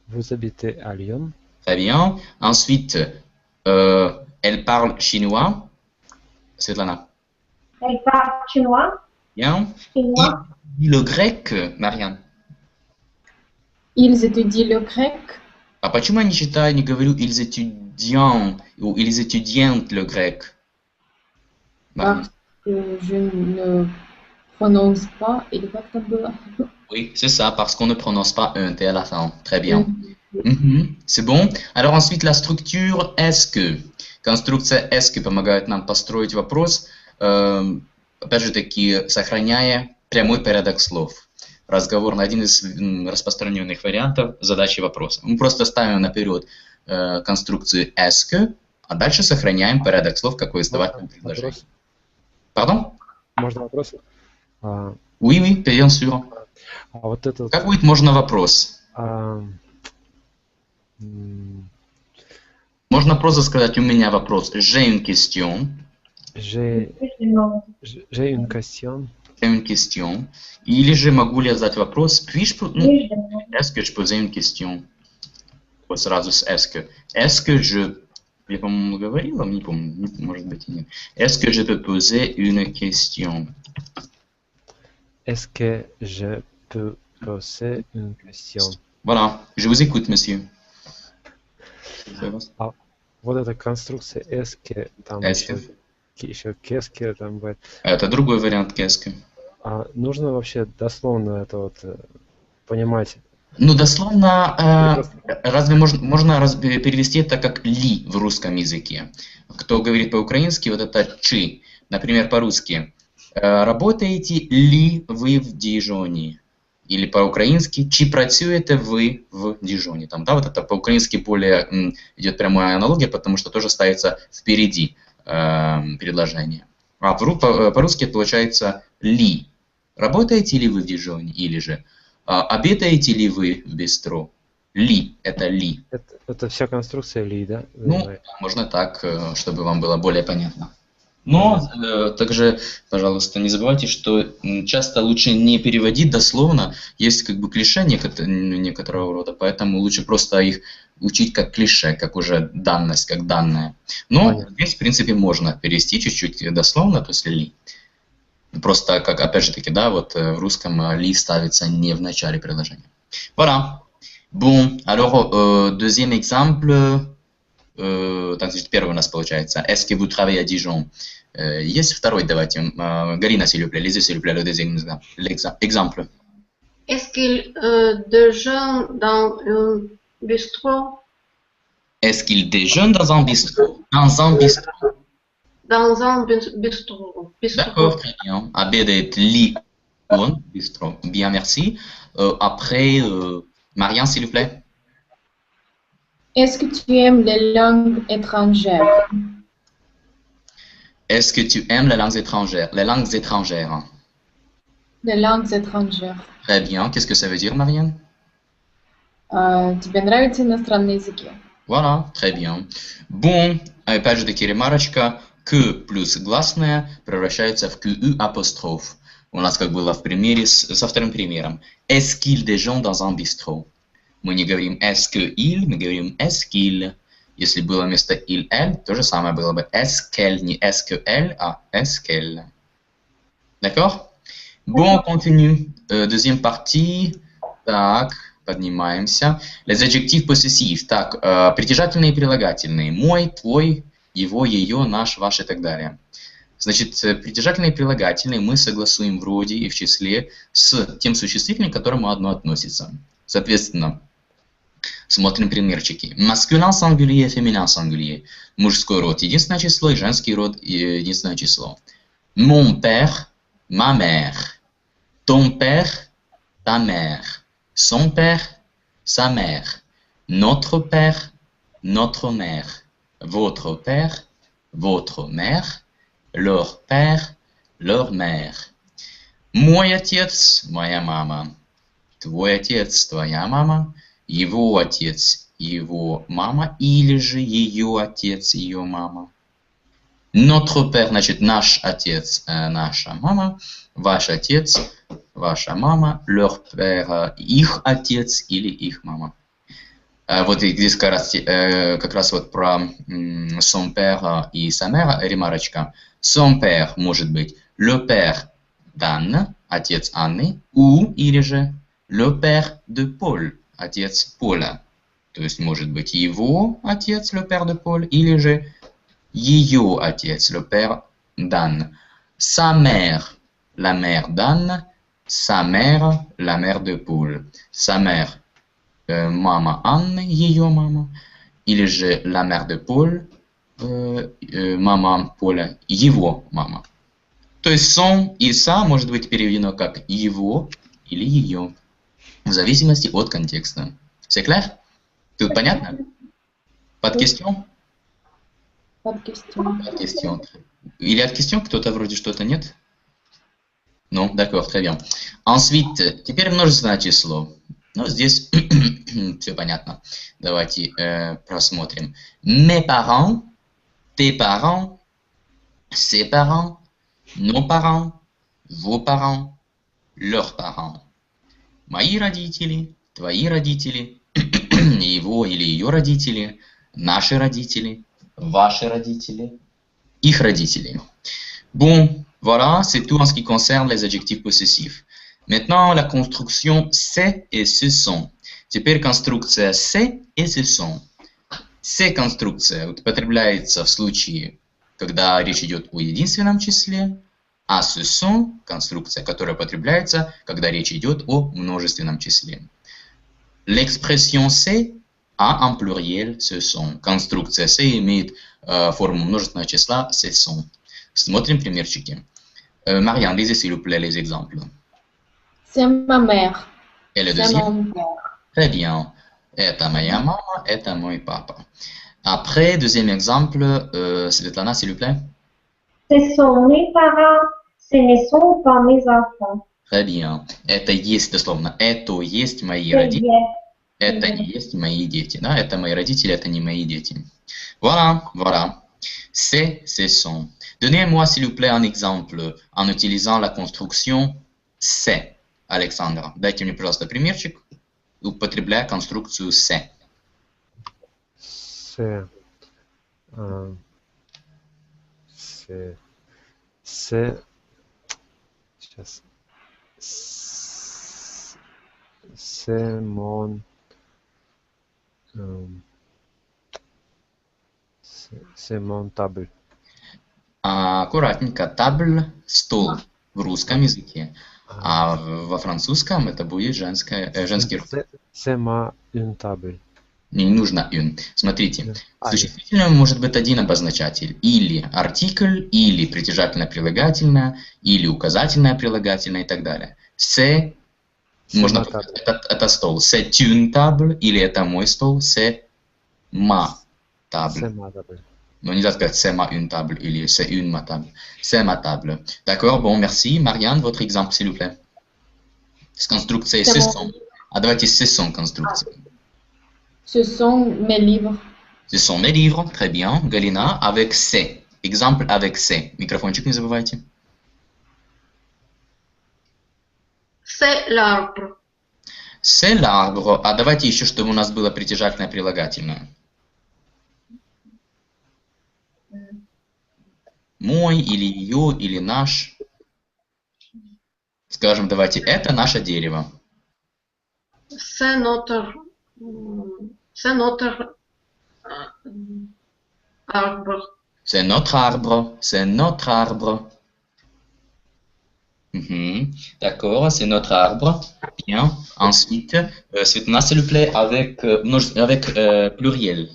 Vous habitez à Lyon. Très bien. Ensuite, elle parle chinois. Svetlana. Elle parle chinois. Bien. Chinois. Et le grec, Marianne. Ils étudient le grec. А почему я не читаю, не говорю ils étudiants ou ils étudiantes le grec? Parce que je ne prononce pas. Или как там было? Oui, c'est ça, parce qu'on ne prononce pas un T à la fin. Très bien. C'est bon. Alors ensuite, la structure est-ce que. Конструкция est-ce que помогает нам построить вопрос, опять же таки, сохраняя прямой порядок слов. Разговорный, один из распространенных вариантов задачи вопроса. Мы просто ставим наперед конструкцию est-ce que, а дальше сохраняем порядок слов как повествовательное предложение. Pardon? Можно вопрос? Oui, oui, bien sûr. А вот этот... Как будет можно вопрос? Можно просто сказать у меня вопрос. J'ai une question. J'ai une question. J'ai une question. Или же могу ли я задать вопрос? Puis-je... Est-ce que je posais une question? Вот сразу с est-ce que. Est-ce que je... Я, по-моему, говорила, не помню, может быть и нет. Est-ce que je peux poser une question? Est-ce que je peux poser une question? Voilà, je vous écoute, monsieur. А вот эта конструкция est-ce que, там еще qu'est-ce que там бывает. Это другой вариант qu'est-ce que. Нужно вообще дословно это вот понимать? Ну, дословно, разве можно перевести это как «ли» в русском языке? Кто говорит по-украински, вот это «чи». Например, по-русски. Работаете ли вы в Дижоне? Или по-украински «чи працюєте ви в Дижоне?» Там, да, вот это по-украински более идет прямая аналогия, потому что тоже ставится впереди предложение. А по-русски получается «ли». Работаете ли вы в Дижоне? Или же обедаете ли вы в бистро? Ли, это ли. Это вся конструкция ли, да? Ну, можно так, чтобы вам было более понятно. Но также, пожалуйста, не забывайте, что часто лучше не переводить дословно. Есть как бы клише некоторого рода, поэтому лучше просто их учить как клише, как уже данность, как данное. Но здесь, в принципе, можно перевести чуть-чуть дословно, то есть ли. Просто, как, опять же таки, да, вот в русском ли ставится не в начале предложения. Voilà. Bon, alors, deuxième exemple, значит, первый у нас получается. Est-ce que vous travaillez à Dijon? Есть второй, давайте. Галина, s'il vous plaît, lisez, s'il vous plaît, le deuxième exemple. Est-ce qu'il déjeune dans un bistrot? Est-ce qu'il déjeune dans un bistrot? Dans un bistrot. Dans un bistrot. D'accord, très bien. Обедает ли он в бистро? Bien, merci. Après, Marianne, s'il vous plaît. Est-ce que tu aimes les langues étrangères? Est-ce que tu aimes les langues étrangères? Les langues étrangères. Les langues étrangères. Très bien. Qu'est-ce que ça veut dire, Marianne? Тебе нравятся иностранные языки? Voilà, très bien. Bon, опять же таки ремарочка. К плюс гласная превращается в QU апостроф. У нас как было в примере со вторым примером. Est-ce qu'il déjeune dans un bistrot? Мы не говорим est-ce que il, мы говорим est-ce qu'il. Если было вместо il, elle, то же самое было бы est-ce qu'elle, не est-ce que elle, а est-ce qu'elle. D'accord? Bon, on continue. Deuxième partie. Так, поднимаемся. Les adjectifs possessifs. Так, притяжательные и прилагательные. Мой, твой, его, ее, наш, ваш и так далее. Значит, притяжательные и прилагательные мы согласуем в роде и в числе с тем существительным, к которому одно относится. Соответственно, смотрим примерчики. Masculin singulier, féminin singulier. Мужской род единственное число и женский род единственное число. Mon père, ma mère. Ton père, ta mère. Son père, sa mère. Notre père, notre mère. Votre père, votre mère. Leur père, leur mère. Мой отец, моя мама. Твой отец, твоя мама. Его отец, его мама. Или же ее отец, ее мама. Notre père, значит, наш отец, наша мама. Ваш отец, ваша мама. Leur père, их отец или их мама. Вот здесь как раз вот про son père и sa mère ремарочка. Son père может быть le père d'Anne, отец Анны, ou или же le père de Paul, отец Поля. То есть может быть его отец, le père de Paul, или же ее отец, le père d'Anne. Sa mère, la mère d'Anne, sa mère, la mère de Paul. Sa mère, мама Анны, ее мама, или же la mère de Paul, мама Поля, его мама. То есть son и sa может быть переведено как его или ее, в зависимости от контекста. C'est clair? Тут понятно? Под question? Под question. Под question. Или от question кто-то вроде что-то нет? Non, d'accord, très bien. Ensuite, теперь множественное число. Ну, здесь все понятно. Давайте просмотрим. Mes parents, tes parents, ses parents, nos parents, vos parents, leurs parents. Мои родители, твои родители, его или ее родители, наши родители, ваши родители, их родители. Bon, voilà, c'est tout en ce qui concerne les adjectifs possessifs. Maintenant, la construction c'est et ce sont. Теперь конструкция c'est et ce sont. C'est конструкция употребляется в случае, когда речь идет о единственном числе, а ce sont конструкция, которая употребляется, когда речь идет о множественном числе. L'expression c'est а en pluriel ce sont. Конструкция c'est имеет форму множественного числа ce sont. Смотрим примерчики. Marianne, lisez s'il vous plaît les exemples. C'est ma mère. Et le C'est deuxième? mon père. Très bien. Это моя мама, это мой папа. Après, deuxième exemple, Svetlana, s'il vous plaît. Ce sont mes parents, ce ne sont pas mes enfants. Très bien. Это есть, дословно, это есть мои C'est родители, bien. это не есть мои дети. Да? Это мои родители, это не мои дети. Voilà, voilà. C'est, ce sont. Donnez-moi, s'il vous plaît, un exemple en utilisant la construction c'est. Александра, дайте мне, пожалуйста, примерчик, употребляя конструкцию c'est. C'est. C'est. Сейчас. C'est mon. C'est mon table. Аккуратненько. Табль, стол в русском языке. А во французском это будет женский род. C'est ma une table. Не нужно une. Смотрите, существительным может быть один обозначатель. Или артикль, или притяжательное прилагательное, или указательное прилагательное и так далее. C'est, можно сказать, это стол. C'est une table, или это мой стол. C'est ma table. C'est ma table. Non, nельзя сказать c'est ma une table или c'est une ma table. C'est ma table. D'accord, bon, merci. Marianne, votre exemple, s'il vous plaît. С конструкцией ce sont. А давайте ce sont конструкции. Ce sont mes livres. Ce sont mes livres, très bien. Galina, avec c'est. Exemple avec c'est. Микрофончик не забывайте. C'est l'arbre. C'est l'arbre. А давайте еще, чтобы у нас было притяжательное прилагательное. Мой или ее, или наш. Скажем, давайте, это наше дерево. C'est notre arbre. C'est notre arbre. C'est notre arbre. D'accord, c'est notre arbre. Bien. Ensuite, Svetlana, s'il vous plaît, avec pluriel.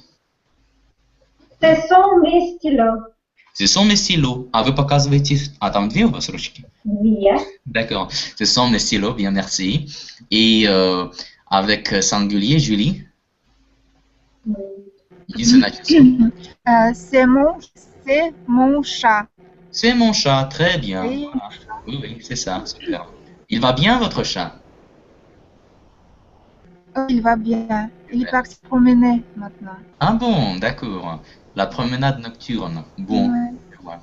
Ce sont mes stylos. Ce sont mes stylos. А вы показываете... А там две у вас ручки? Oui. D'accord. Ce sont mes stylos, bien, merci. Et avec singulier, Julie? Единственное число. C'est mon chat. C'est mon chat, très bien. Oui. Voilà. Oui, oui, c'est ça, super. Il va bien, votre chat? Oh, il va bien. Il est parti promener maintenant. Ah bon, d'accord. La promenade nocturne. Bon. Ouais. Je vois.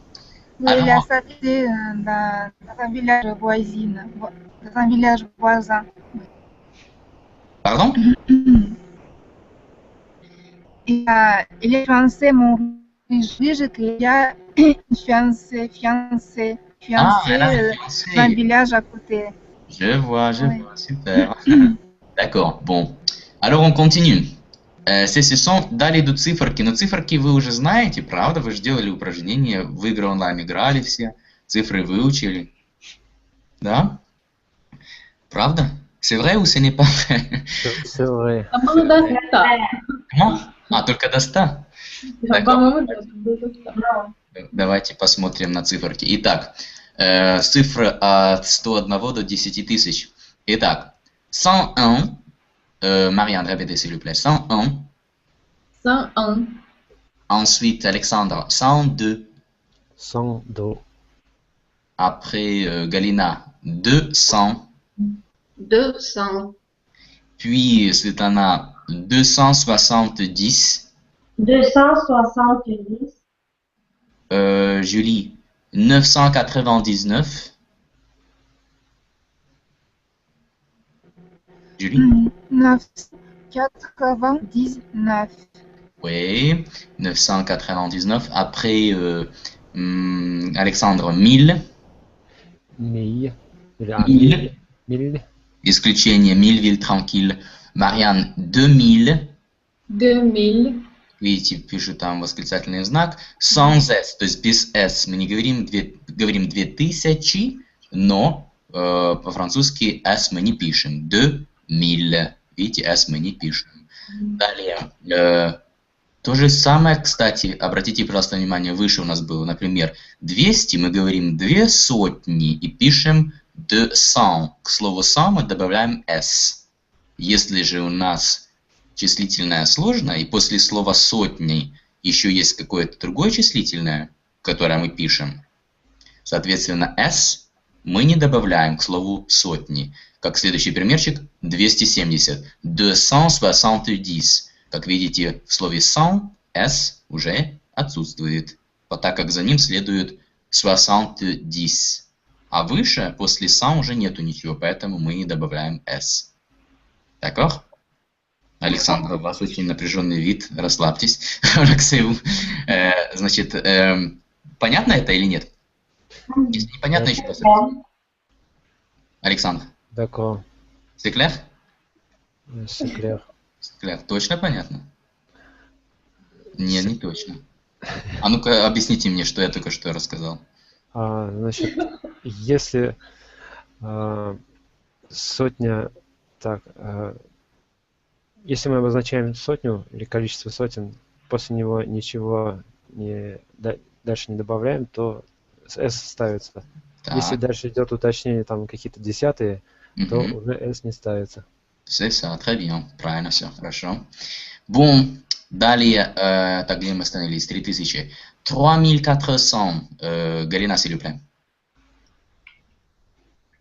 Oui, il a sorti dans un village voisin. Dans un village voisin. Pardon? Il est fiancé, mon juge qu'il y a une fiancée elle a un fiancé. dans un village à côté. Je vois, super. D'accord, bon. Alors on continue. Ce sont далее идут циферки, но циферки вы уже знаете, правда? Вы же делали упражнения, в игры онлайн играли все, цифры выучили. Да? Правда? C'est vrai ou ce n'est pas vrai? C'est vrai. По-моему, до 100. Comment? А, только до 100? D'accord. По-моему, до 100. Давайте посмотрим на циферки. Итак, цифры от 101 до 10 тысяч. Итак, 101. Marianne, répétez s'il vous plaît. 101. 101. Ensuite, Alexandre, 102. 102. Après, Galina, 200. 200. Puis, Svetlana, 270. 270. Julie, 999. Julie? 999. Oui, 999. Après, Alexandre, 1000. 1000. 1000. 1000. Исключение, 1000, ville tranquille. Marianne, 2000. 2000. Видите, пишут там восклицательный знак. Sans S, то есть без S. Мы не говорим, говорим 2000, но по-французски S мы не пишем. 2000. Видите, S мы не пишем. Далее. То же самое, кстати, обратите, пожалуйста, внимание, выше у нас было, например, 200, мы говорим 200 и пишем 200. К слову 100 мы добавляем S. Если же у нас числительное сложное, и после слова сотни еще есть какое-то другое числительное, которое мы пишем, соответственно, S мы не добавляем к слову сотни. Как следующий примерчик, 270. 270. Как видите, в слове 100 S уже отсутствует, так как за ним следует 70. А выше, после 100 уже нету ничего, поэтому мы не добавляем S. D'accord? Александр, у вас очень напряженный вид, расслабьтесь. Значит, понятно это или нет? Если непонятно, еще раз. Александр. D'accord. C'est clair? C'est clair. Точно понятно? Нет, не точно. А ну-ка, объясните мне, что я только что рассказал. Значит, если сотня, так, если мы обозначаем сотню или количество сотен, после него ничего дальше не добавляем, то S ставится. Так. Если дальше идет уточнение, там какие-то десятые, то уже S не ставится. C'est ça, très bien. Правильно все, хорошо. Bon, далее, так, где мы остановились? 3000. 3400. Галина, s'il vous plaît.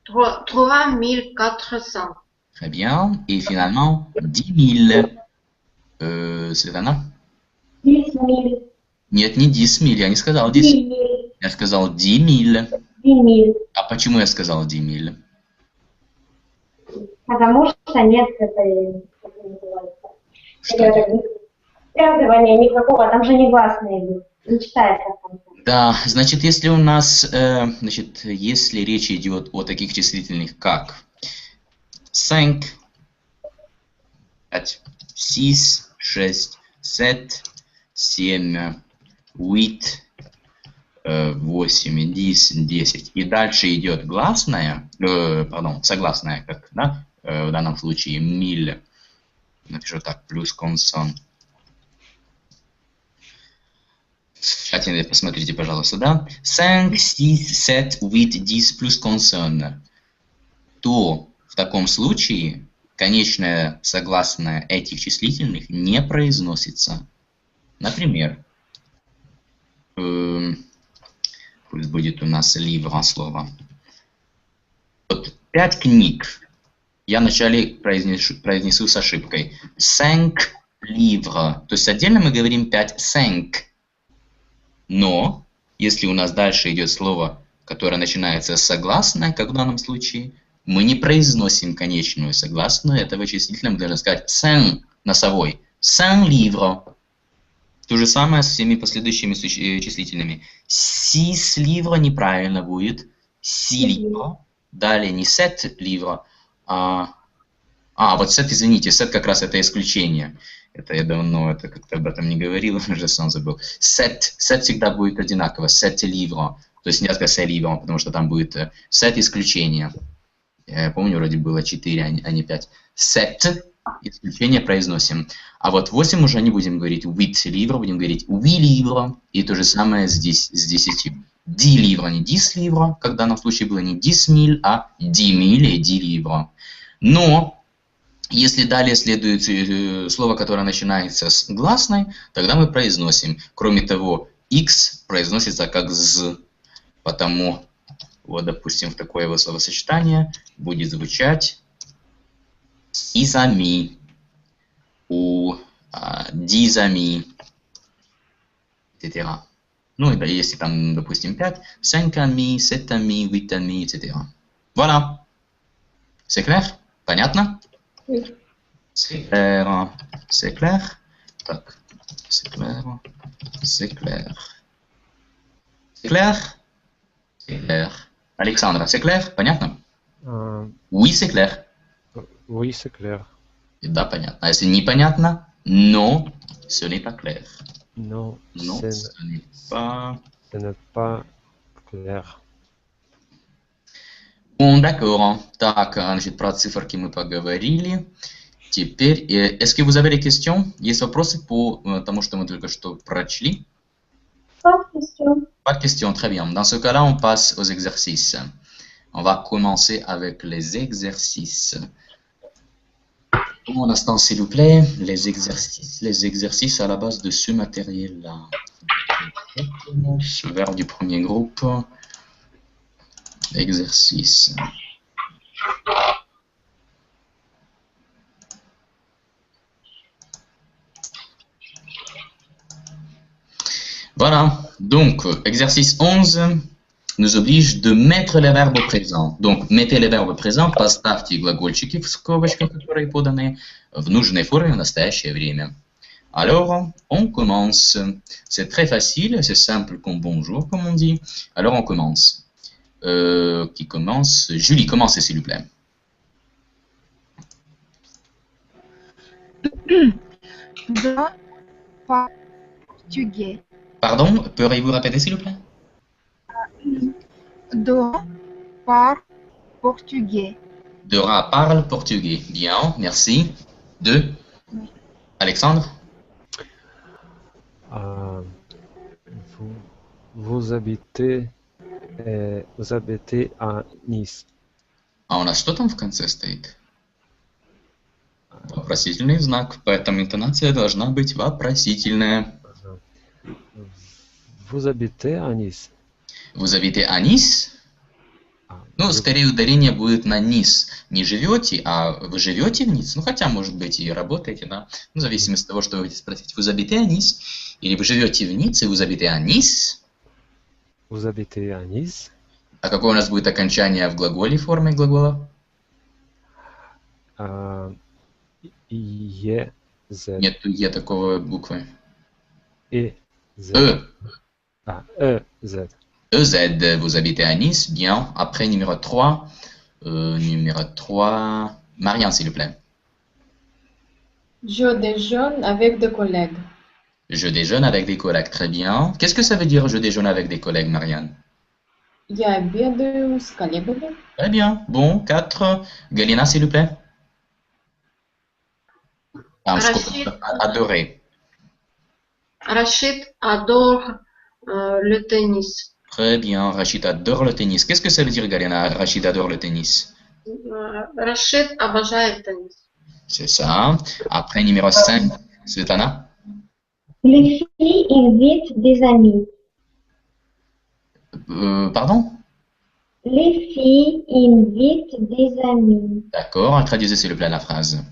3400. Très bien. Et finalement, 10 000. Светлана? 10 000. Нет, не 10 000, я не сказал 10 000. Я сказал 10 000. 10 000. А почему я сказал 10 000? Потому что нет этой, как это называется, Что? связывания никакого, там же негласные идут. Не читается там. Да, значит, если у нас, значит, если речь идет о таких числительных, как 5, 5, 6, 6, 7, 7, 8, 8, 10, 10. И дальше идет гласная, согласная, как, да, в данном случае 1000. Напишу так, плюс консон. Сейчас посмотрите, пожалуйста, да. 5, 6, 7, 8, 10 плюс консон. То в таком случае конечное согласное этих числительных не произносится. Например, пусть будет у нас livre слово. Вот 5 книг. Я вначале произнесу с ошибкой. 5 livres. То есть отдельно мы говорим 5. Но, если у нас дальше идет слово, которое начинается с согласной, как в данном случае, мы не произносим конечную согласную этого числительного. Мы должны сказать 5 носовой. 5 livres. То же самое с всеми последующими числительными. 6 livres неправильно будет. 6 livres. Далее не 7 livres, вот 7, извините, 7 как раз это исключение. Это я давно как-то об этом не говорил, уже сам забыл. 7 всегда будет одинаково. 7 livres. То есть нельзя сказать 7 livres, потому что там будет 7 исключение. Я помню, вроде было 4, а не 5. 7 исключение произносим. А вот 8 уже не будем говорить 8 livres, будем говорить 8 livres. И то же самое здесь с 10. 10 livres, не 10 livres, как в данном случае было не 10 000, а 10 000 и 10 livres. Но если далее следует слово, которое начинается с гласной, тогда мы произносим. Кроме того, X произносится как Z. Потому Вот, допустим, в такое вот словосочетание будет звучать six amis ou 10 amis, etc. Ну, и если там, допустим, 5, 5 amis, 7 amis, 8 amis, etc. Voilà. C'est clair? Понятно? Oui. C'est clair. C'est clair? Так. C'est clair. C'est clair. C'est clair? C'est clair. Александра, c'est clair? Понятно? Oui, c'est clair. Oui, c'est clair. Да, понятно. А если непонятно? Non, ce n'est pas clair. Non, Non, ce n'est pas... ce n'est pas clair. D'accord. Так, значит, про циферки мы поговорили. Теперь, est-ce que vous avez des questions? Есть вопросы по тому, что мы только что прочли? Pas de question. Pas de questions, très bien. Dans ce cas-là, on passe aux exercices. On va commencer avec les exercices. Un instant, s'il vous plaît. Les exercices à la base de ce matériel-là. Vers du premier groupe. Exercice. Voilà, donc exercice 11 nous oblige de mettre les verbes au présent. Donc, mettez les verbes au présent, поставьте глагольчики в скобочках, которые поданы в нужной форме в настоящее время. Alors, on commence. C'est très facile, c'est simple comme bonjour, comme on dit. Alors, on commence. Qui commence? Julie, commencez s'il vous plaît. Dans portugais. Pardon, pourriez-vous répéter s'il vous plaît? Dora parle portugais. Dora parle portugais. Bien, merci. Deux. Alexandre? Vous habitez à Nice. А у нас что там в конце стоит? Вопросительный знак, поэтому интонация должна быть вопросительная. Vous habitez à Nice. Vous habitez à Nice? Ну, скорее ударение будет на Низ. Не живете, а вы живете в Ниц? Ну, хотя, может быть, и работаете, да? Ну, в зависимости от того, что вы хотите спросить. Vous habitez à Nice? Или вы живете в Ницце, vous habitez à Nice? Vous habitez à Nice. А какое у нас будет окончание в глаголе, форме глагола? Е-Z. Нету Е такого буквы. E-Z. E-Z. EZ, vous habitez à Nice, bien. Après, numéro 3. Marianne, s'il vous plaît. Je déjeune avec des collègues. Je déjeune avec des collègues, très bien. Qu'est-ce que ça veut dire, je déjeune avec des collègues, Marianne? Я обедаю с коллегами. Très bien. Bon, 4. Galina, s'il vous plaît. Adorer. Rachid adore le tennis. Très bien. Rachid adore le tennis. Qu'est-ce que ça veut dire, Galina? Rachid adore le tennis. Rachid обожает tennis. C'est ça. Après, numéro 5. Svetlana. Les filles invitent des amis. Pardon? Les filles invitent des amis. D'accord. Traduisez, s'il vous plaît, la phrase.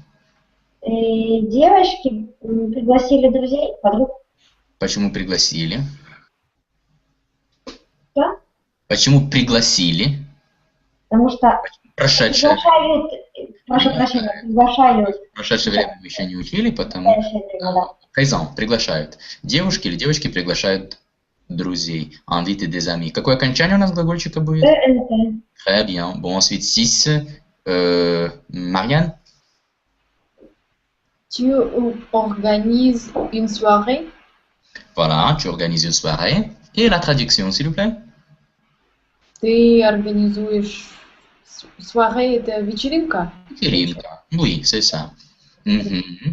Девочки пригласили друзей, подруг. Почему пригласили? Да? Почему пригласили? Потому что Прошедшее. приглашают, прошу прощения, приглашают. Прошедшее время мы еще не учили, потому... Да. Présent, приглашают. Девушки или девочки приглашают друзей. Invite des amis. Какое окончание у нас глагольчика будет? ЭНТ. Très bien. Bon, ensuite 6. Marianne? Tu organises une soirée. Voilà, tu organises une soirée. Et la traduction, s'il vous plaît? Ты организуешь soirée, это вечеринка. Вечеринка. Oui, c'est ça.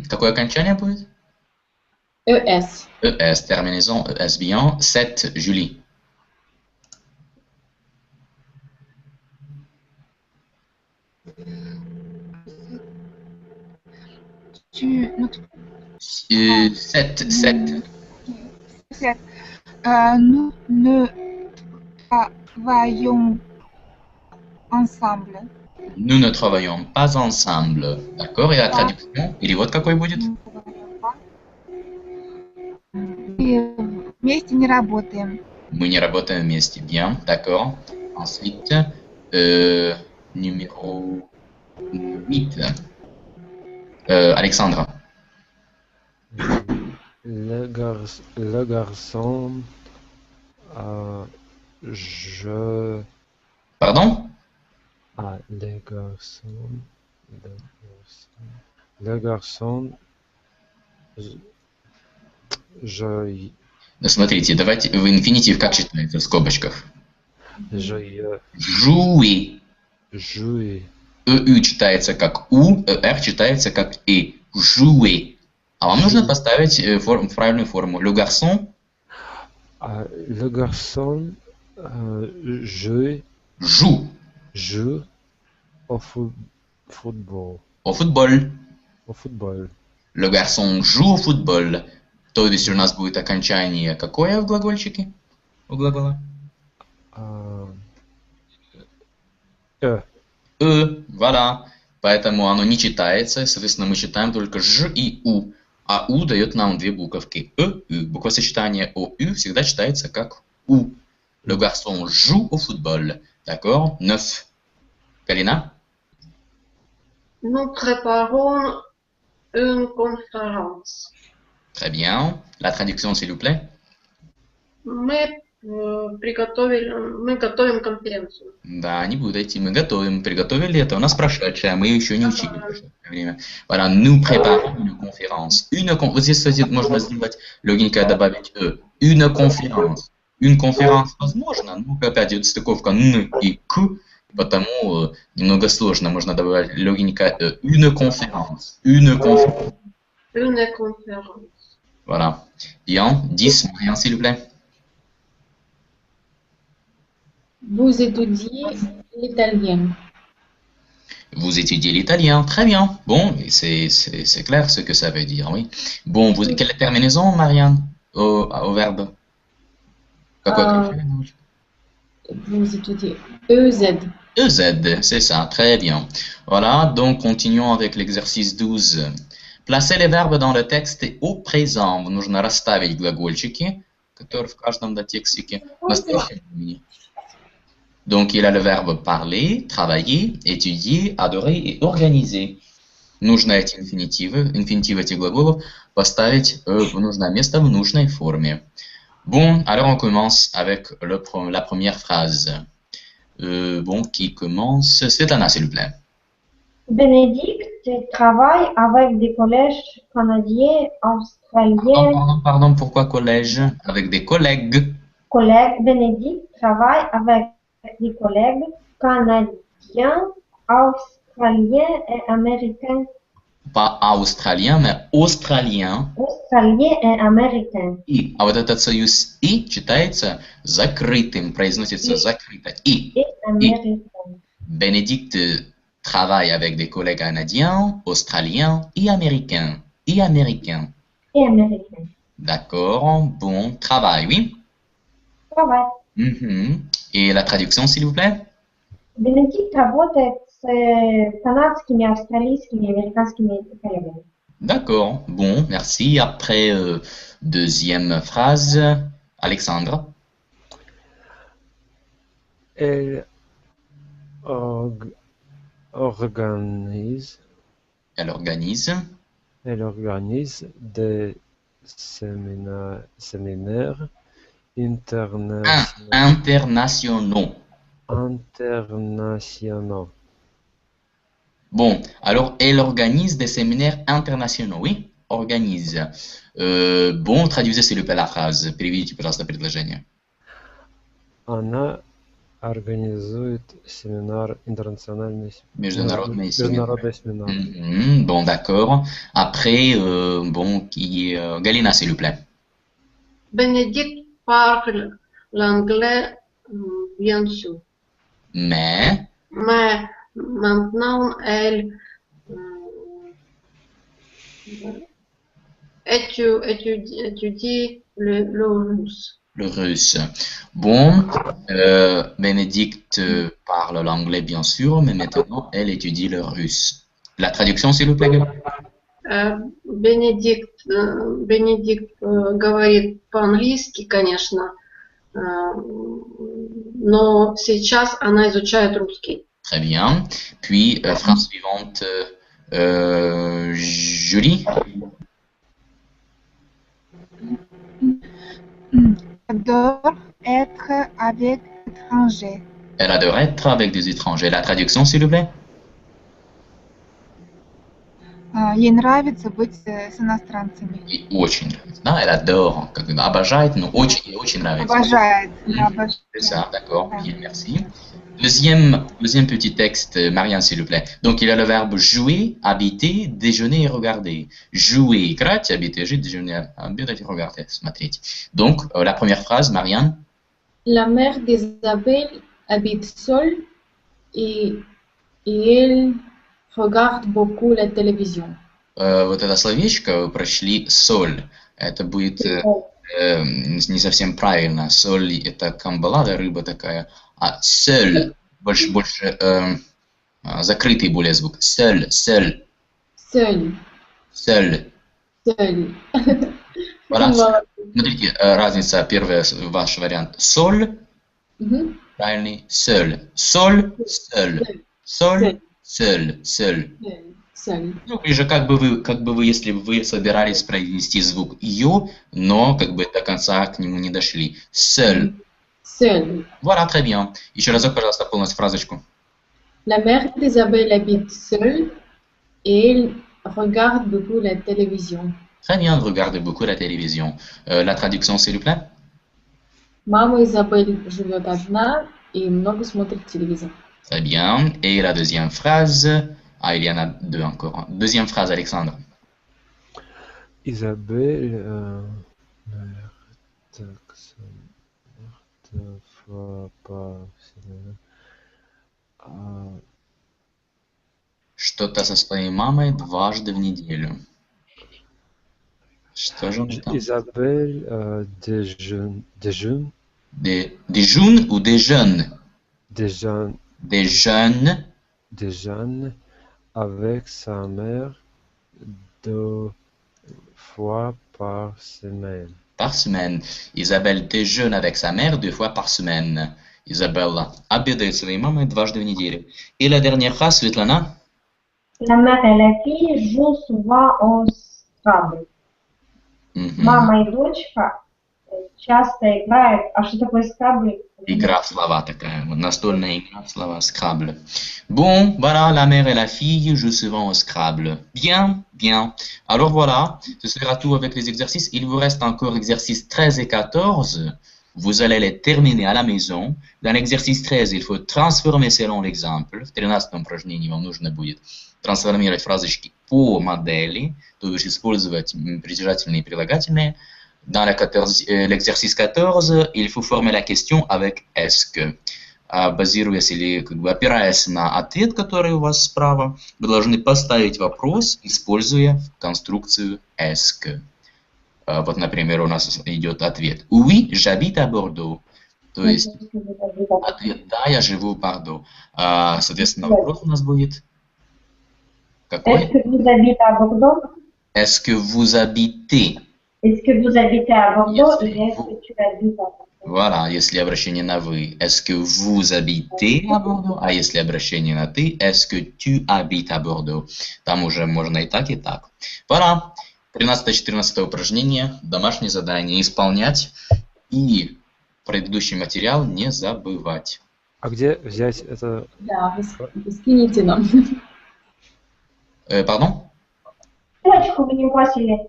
Какое окончание будет? ES. ES, terminaison ES. Bien. 7, Julie. Sept. Nous ne travaillons ensemble. Nous ne travaillons pas ensemble. D'accord? Et la traduction? Перевод какой будет? И вместе не работаем. Мы не работаем вместе. Bien, d'accord. Ensuite, numéro 8. Alexandre. Le garçon, Pardon? le гарсон, Ну, смотрите, давайте в инфинитив как читается в скобочках? je Jouer. jouer, ЭУ читается как У, эр читается как И. Jouer. А вам нужно поставить правильную форму. Le garçon le garçon joue joue au football. au football. Au football. Le garçon joue au football. То есть у нас будет окончание какое в глагольчике? У глагола? Voilà. Поэтому оно не читается. Соответственно, мы читаем только Ж и У. А У дает нам две буковки. Ю. Буквосочетание ОЮ всегда читается как У. Le garçon joue au football. D'accord? 9. Kalina? Nous préparons une conférence. Très bien. La traduction, s'il vous plaît. Мы готовим конференцию. Да, не путайте. Мы готовим. Приготовили это. У нас прошедшее, а мы еще не учили в прошедшее время. Voilà, nous préparons une conférence. Вот здесь, кстати, можно сделать, легенько добавить une conférence. Une conférence возможно, но опять идет стыковка н и к, потому немного сложно. Можно добавить легенько une conférence. Une conférence. Une conférence. Voilà. Bien. 10, Marianne, s'il vous plaît. Vous étudiez l'italien. Vous étudiez l'italien. Très bien. Bon, c'est clair ce que ça veut dire, oui. Bon, quelle est la terminaison, Marianne, au verbe? Vous étudiez EZ. EZ, c'est ça. Très bien. Voilà, donc continuons avec l'exercice 12. Placez les verbes dans le texte au présent. Нужно расставить глагольчики, которые в каждом текстике в настоящем времени. Donc, il a le verbe parler, travailler, étudier, adorer et organiser. Нужно эти инфинитивы этих глаголов поставить в нужное место в нужной форме. Bon, alors on commence avec la première phrase. Bon, qui commence... Svetlana, s'il vous plaît. Bénédicte travaille avec des collèges canadiens, australiens. Pardon, pourquoi collège? Avec des collègues. Bénédicte travaille avec des collègues canadiens, australiens et américains. Pas australien, mais australien. Australiens et américains. И. А вот этот союз «и» читается закрытым, произносится закрыто. И. Bénédicte travaille avec des collègues canadiens, australiens et américains. Et américains. Et américains. D'accord. Bon, travail, oui? Travail. Et la traduction, s'il vous plaît? Bénédicte работает с канадскими, австралийскими, американскими коллегами. D'accord. Bon, merci. Après, deuxième phrase. Alexandre. Elle organise des séminaires internationaux. Bon, alors elle organise des séminaires internationaux, oui? Organise. Bon, traduisez s'il vous plaît la phrase. Переведите, пожалуйста, предложение. Она организует международный семинар. Bon, d'accord. Après, bon, Galina, s'il vous plaît. Bénédicte parle l'anglais bien sûr. Mais maintenant, elle étudie le russe. Le russe. Bon, Bénédicte parle l'anglais bien sûr, mais maintenant elle étudie le russe. La traduction, s'il vous plaît. Бенедикт говорит по-английски, конечно, но сейчас она изучает русский. Très bien. Puis, phrase suivante, Julie. J'adore être avec étrangers. Elle adore être avec des étrangers. La traduction, s'il vous plaît. Ей нравится быть с иностранцами. И очень нравится. Да, elle adore, как бы обожает, но очень и очень нравится. Обожает. Обожает. C'est ça, d'accord. Bien, merci. Deuxième petit texte, Marianne, s'il vous plaît. Donc, il y a le verbe jouer, habiter, déjeuner et regarder. Jouer, играть, habiter, жить, déjeuner, обедать и regarder. Смотрите. Donc, la première phrase, Marianne. La mère d'Isabelle habite seule et elle regarde beaucoup la télévision. Вот это словечко вы прочли соль. Это будет не совсем правильно. Соль это камбалада, рыба такая. А seul, больше закрытый более звук. Seul. Seul. Voilà. Смотрите, разница. Первый ваш вариант. Соль. Правильный. Seul. Соль, seul. Соль, seul. Ну, ближе, как бы вы, если бы вы собирались произнести звук ё, но как бы до конца к нему не дошли. Seul. Voilà, très bien. Еще разок, пожалуйста, полностью фразочку. La mère d'Isabelle habite seule et elle regarde beaucoup la télévision. Très bien, regarde beaucoup la télévision. La traduction, s'il vous plaît. Мама Изабель живет одна и много смотрит телевизор. Très bien. Et la deuxième phrase. Ah, il y en a deux encore. Deuxième phrase, Alexandre. Isabelle Что-то со своей мамой дважды в неделю. Что же он там? Isabelle déjeune Déjeune ou déjeune? Déjeune avec sa mère 2 fois par semaine. Par semaine. Isabelle déjeune avec sa mère 2 fois par semaine. Isabelle обедает своей мамой дважды в неделю. Et la dernière phrase, Svetlana? La mère et la fille jouent souvent au Scrabble. Мама и дочка часто играют. А что такое Scrabble? Игра в слова такая, настольная игра в слова, Scrabble. Bon, voilà, la mère et la fille jouent souvent au Scrabble. Bien. Alors voilà, ce sera tout avec les exercices. Il vous reste encore exercices 13 et 14. Vous allez les terminer à la maison. Dans l'exercice 13, il faut transformer selon l'exemple. В 13 упражнении вам нужно будет трансформировать фразочки по модели, то есть использовать притяжательные и прилагательные. Dans l'exercice 14, il faut former la question avec est-ce que. Базируясь или как бы опираясь на ответ, который у вас справа, вы должны поставить вопрос, используя конструкцию est-ce que. Вот, например, у нас идет ответ. Oui, j'habite à Bordeaux. То есть ответ да, я живу в Бордо. Соответственно, вопрос у нас будет какой? Est-ce que vous habitez à Bordeaux? Est-ce que vous habitez? Est-ce que vous habitez à Bordeaux или est-ce que tu habites à Bordeaux? Voilà, если обращение на вы, est-ce que vous habitez à Bordeaux? А если обращение на ты, est-ce que tu habites à Bordeaux? Там уже можно и так, и так. Voilà. 13-14 упражнение, домашнее задание исполнять и предыдущий материал не забывать. А где взять это? Да, вы скинете нам. Пардон? Ссылочку вы не бросили.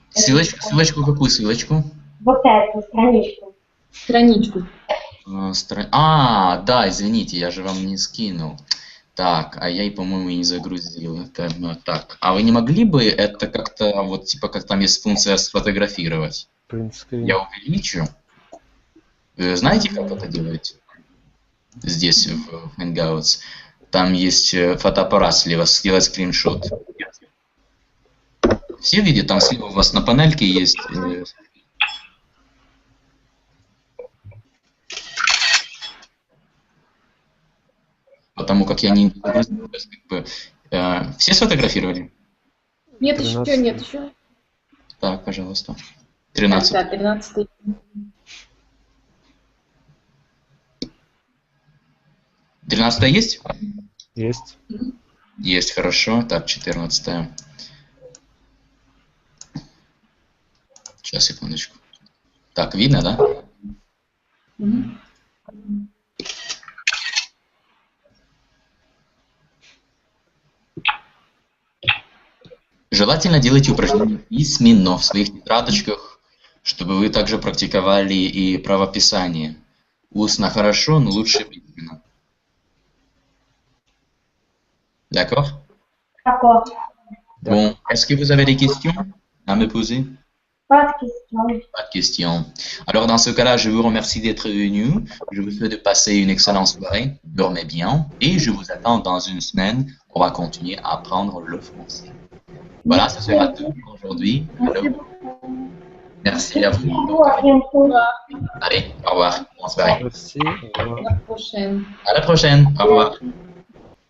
Ссылочку какую ссылочку? Вот эту страничку. Страничку. Да, извините, я же вам не скинул. Так, а я, по-моему, и не загрузил. Так, а вы не могли бы это как-то, вот типа, как там есть функция сфотографировать? Я увеличу. Вы знаете, как это делать? Здесь, в Hangouts. Там есть фотоаппарат слева, сделать скриншот. Все видят, там слева у вас на панельке есть... потому как я не загрузил. То есть, как бы, все сфотографировали? Нет, 13. еще, нет, еще. Так, пожалуйста. 13. Да, 13. 13 есть? Есть. Есть, хорошо. Так, 14. Сейчас, секундочку. Так, видно, да? Мгм. Желательно делать упражнения письменно в своих тетрадочках, чтобы вы также практиковали и правописание. Устно хорошо, но лучше письменно. D'accord? D'accord. Bon, est-ce que vous avez des questions à me poser? Pas de questions. Pas de questions. Alors, dans ce cas-là, je vous remercie d'être venu. Je vous souhaite de passer une excellente soirée. Dormez bien. Et je vous attends dans une semaine. On va continuer à apprendre le français. Voilà, ça sera tout pour aujourd'hui. Merci Alors, beaucoup. merci à vous. À bientôt. Allez, au revoir. Bonne soirée. Merci. Au revoir. À la prochaine. À la prochaine. Au revoir.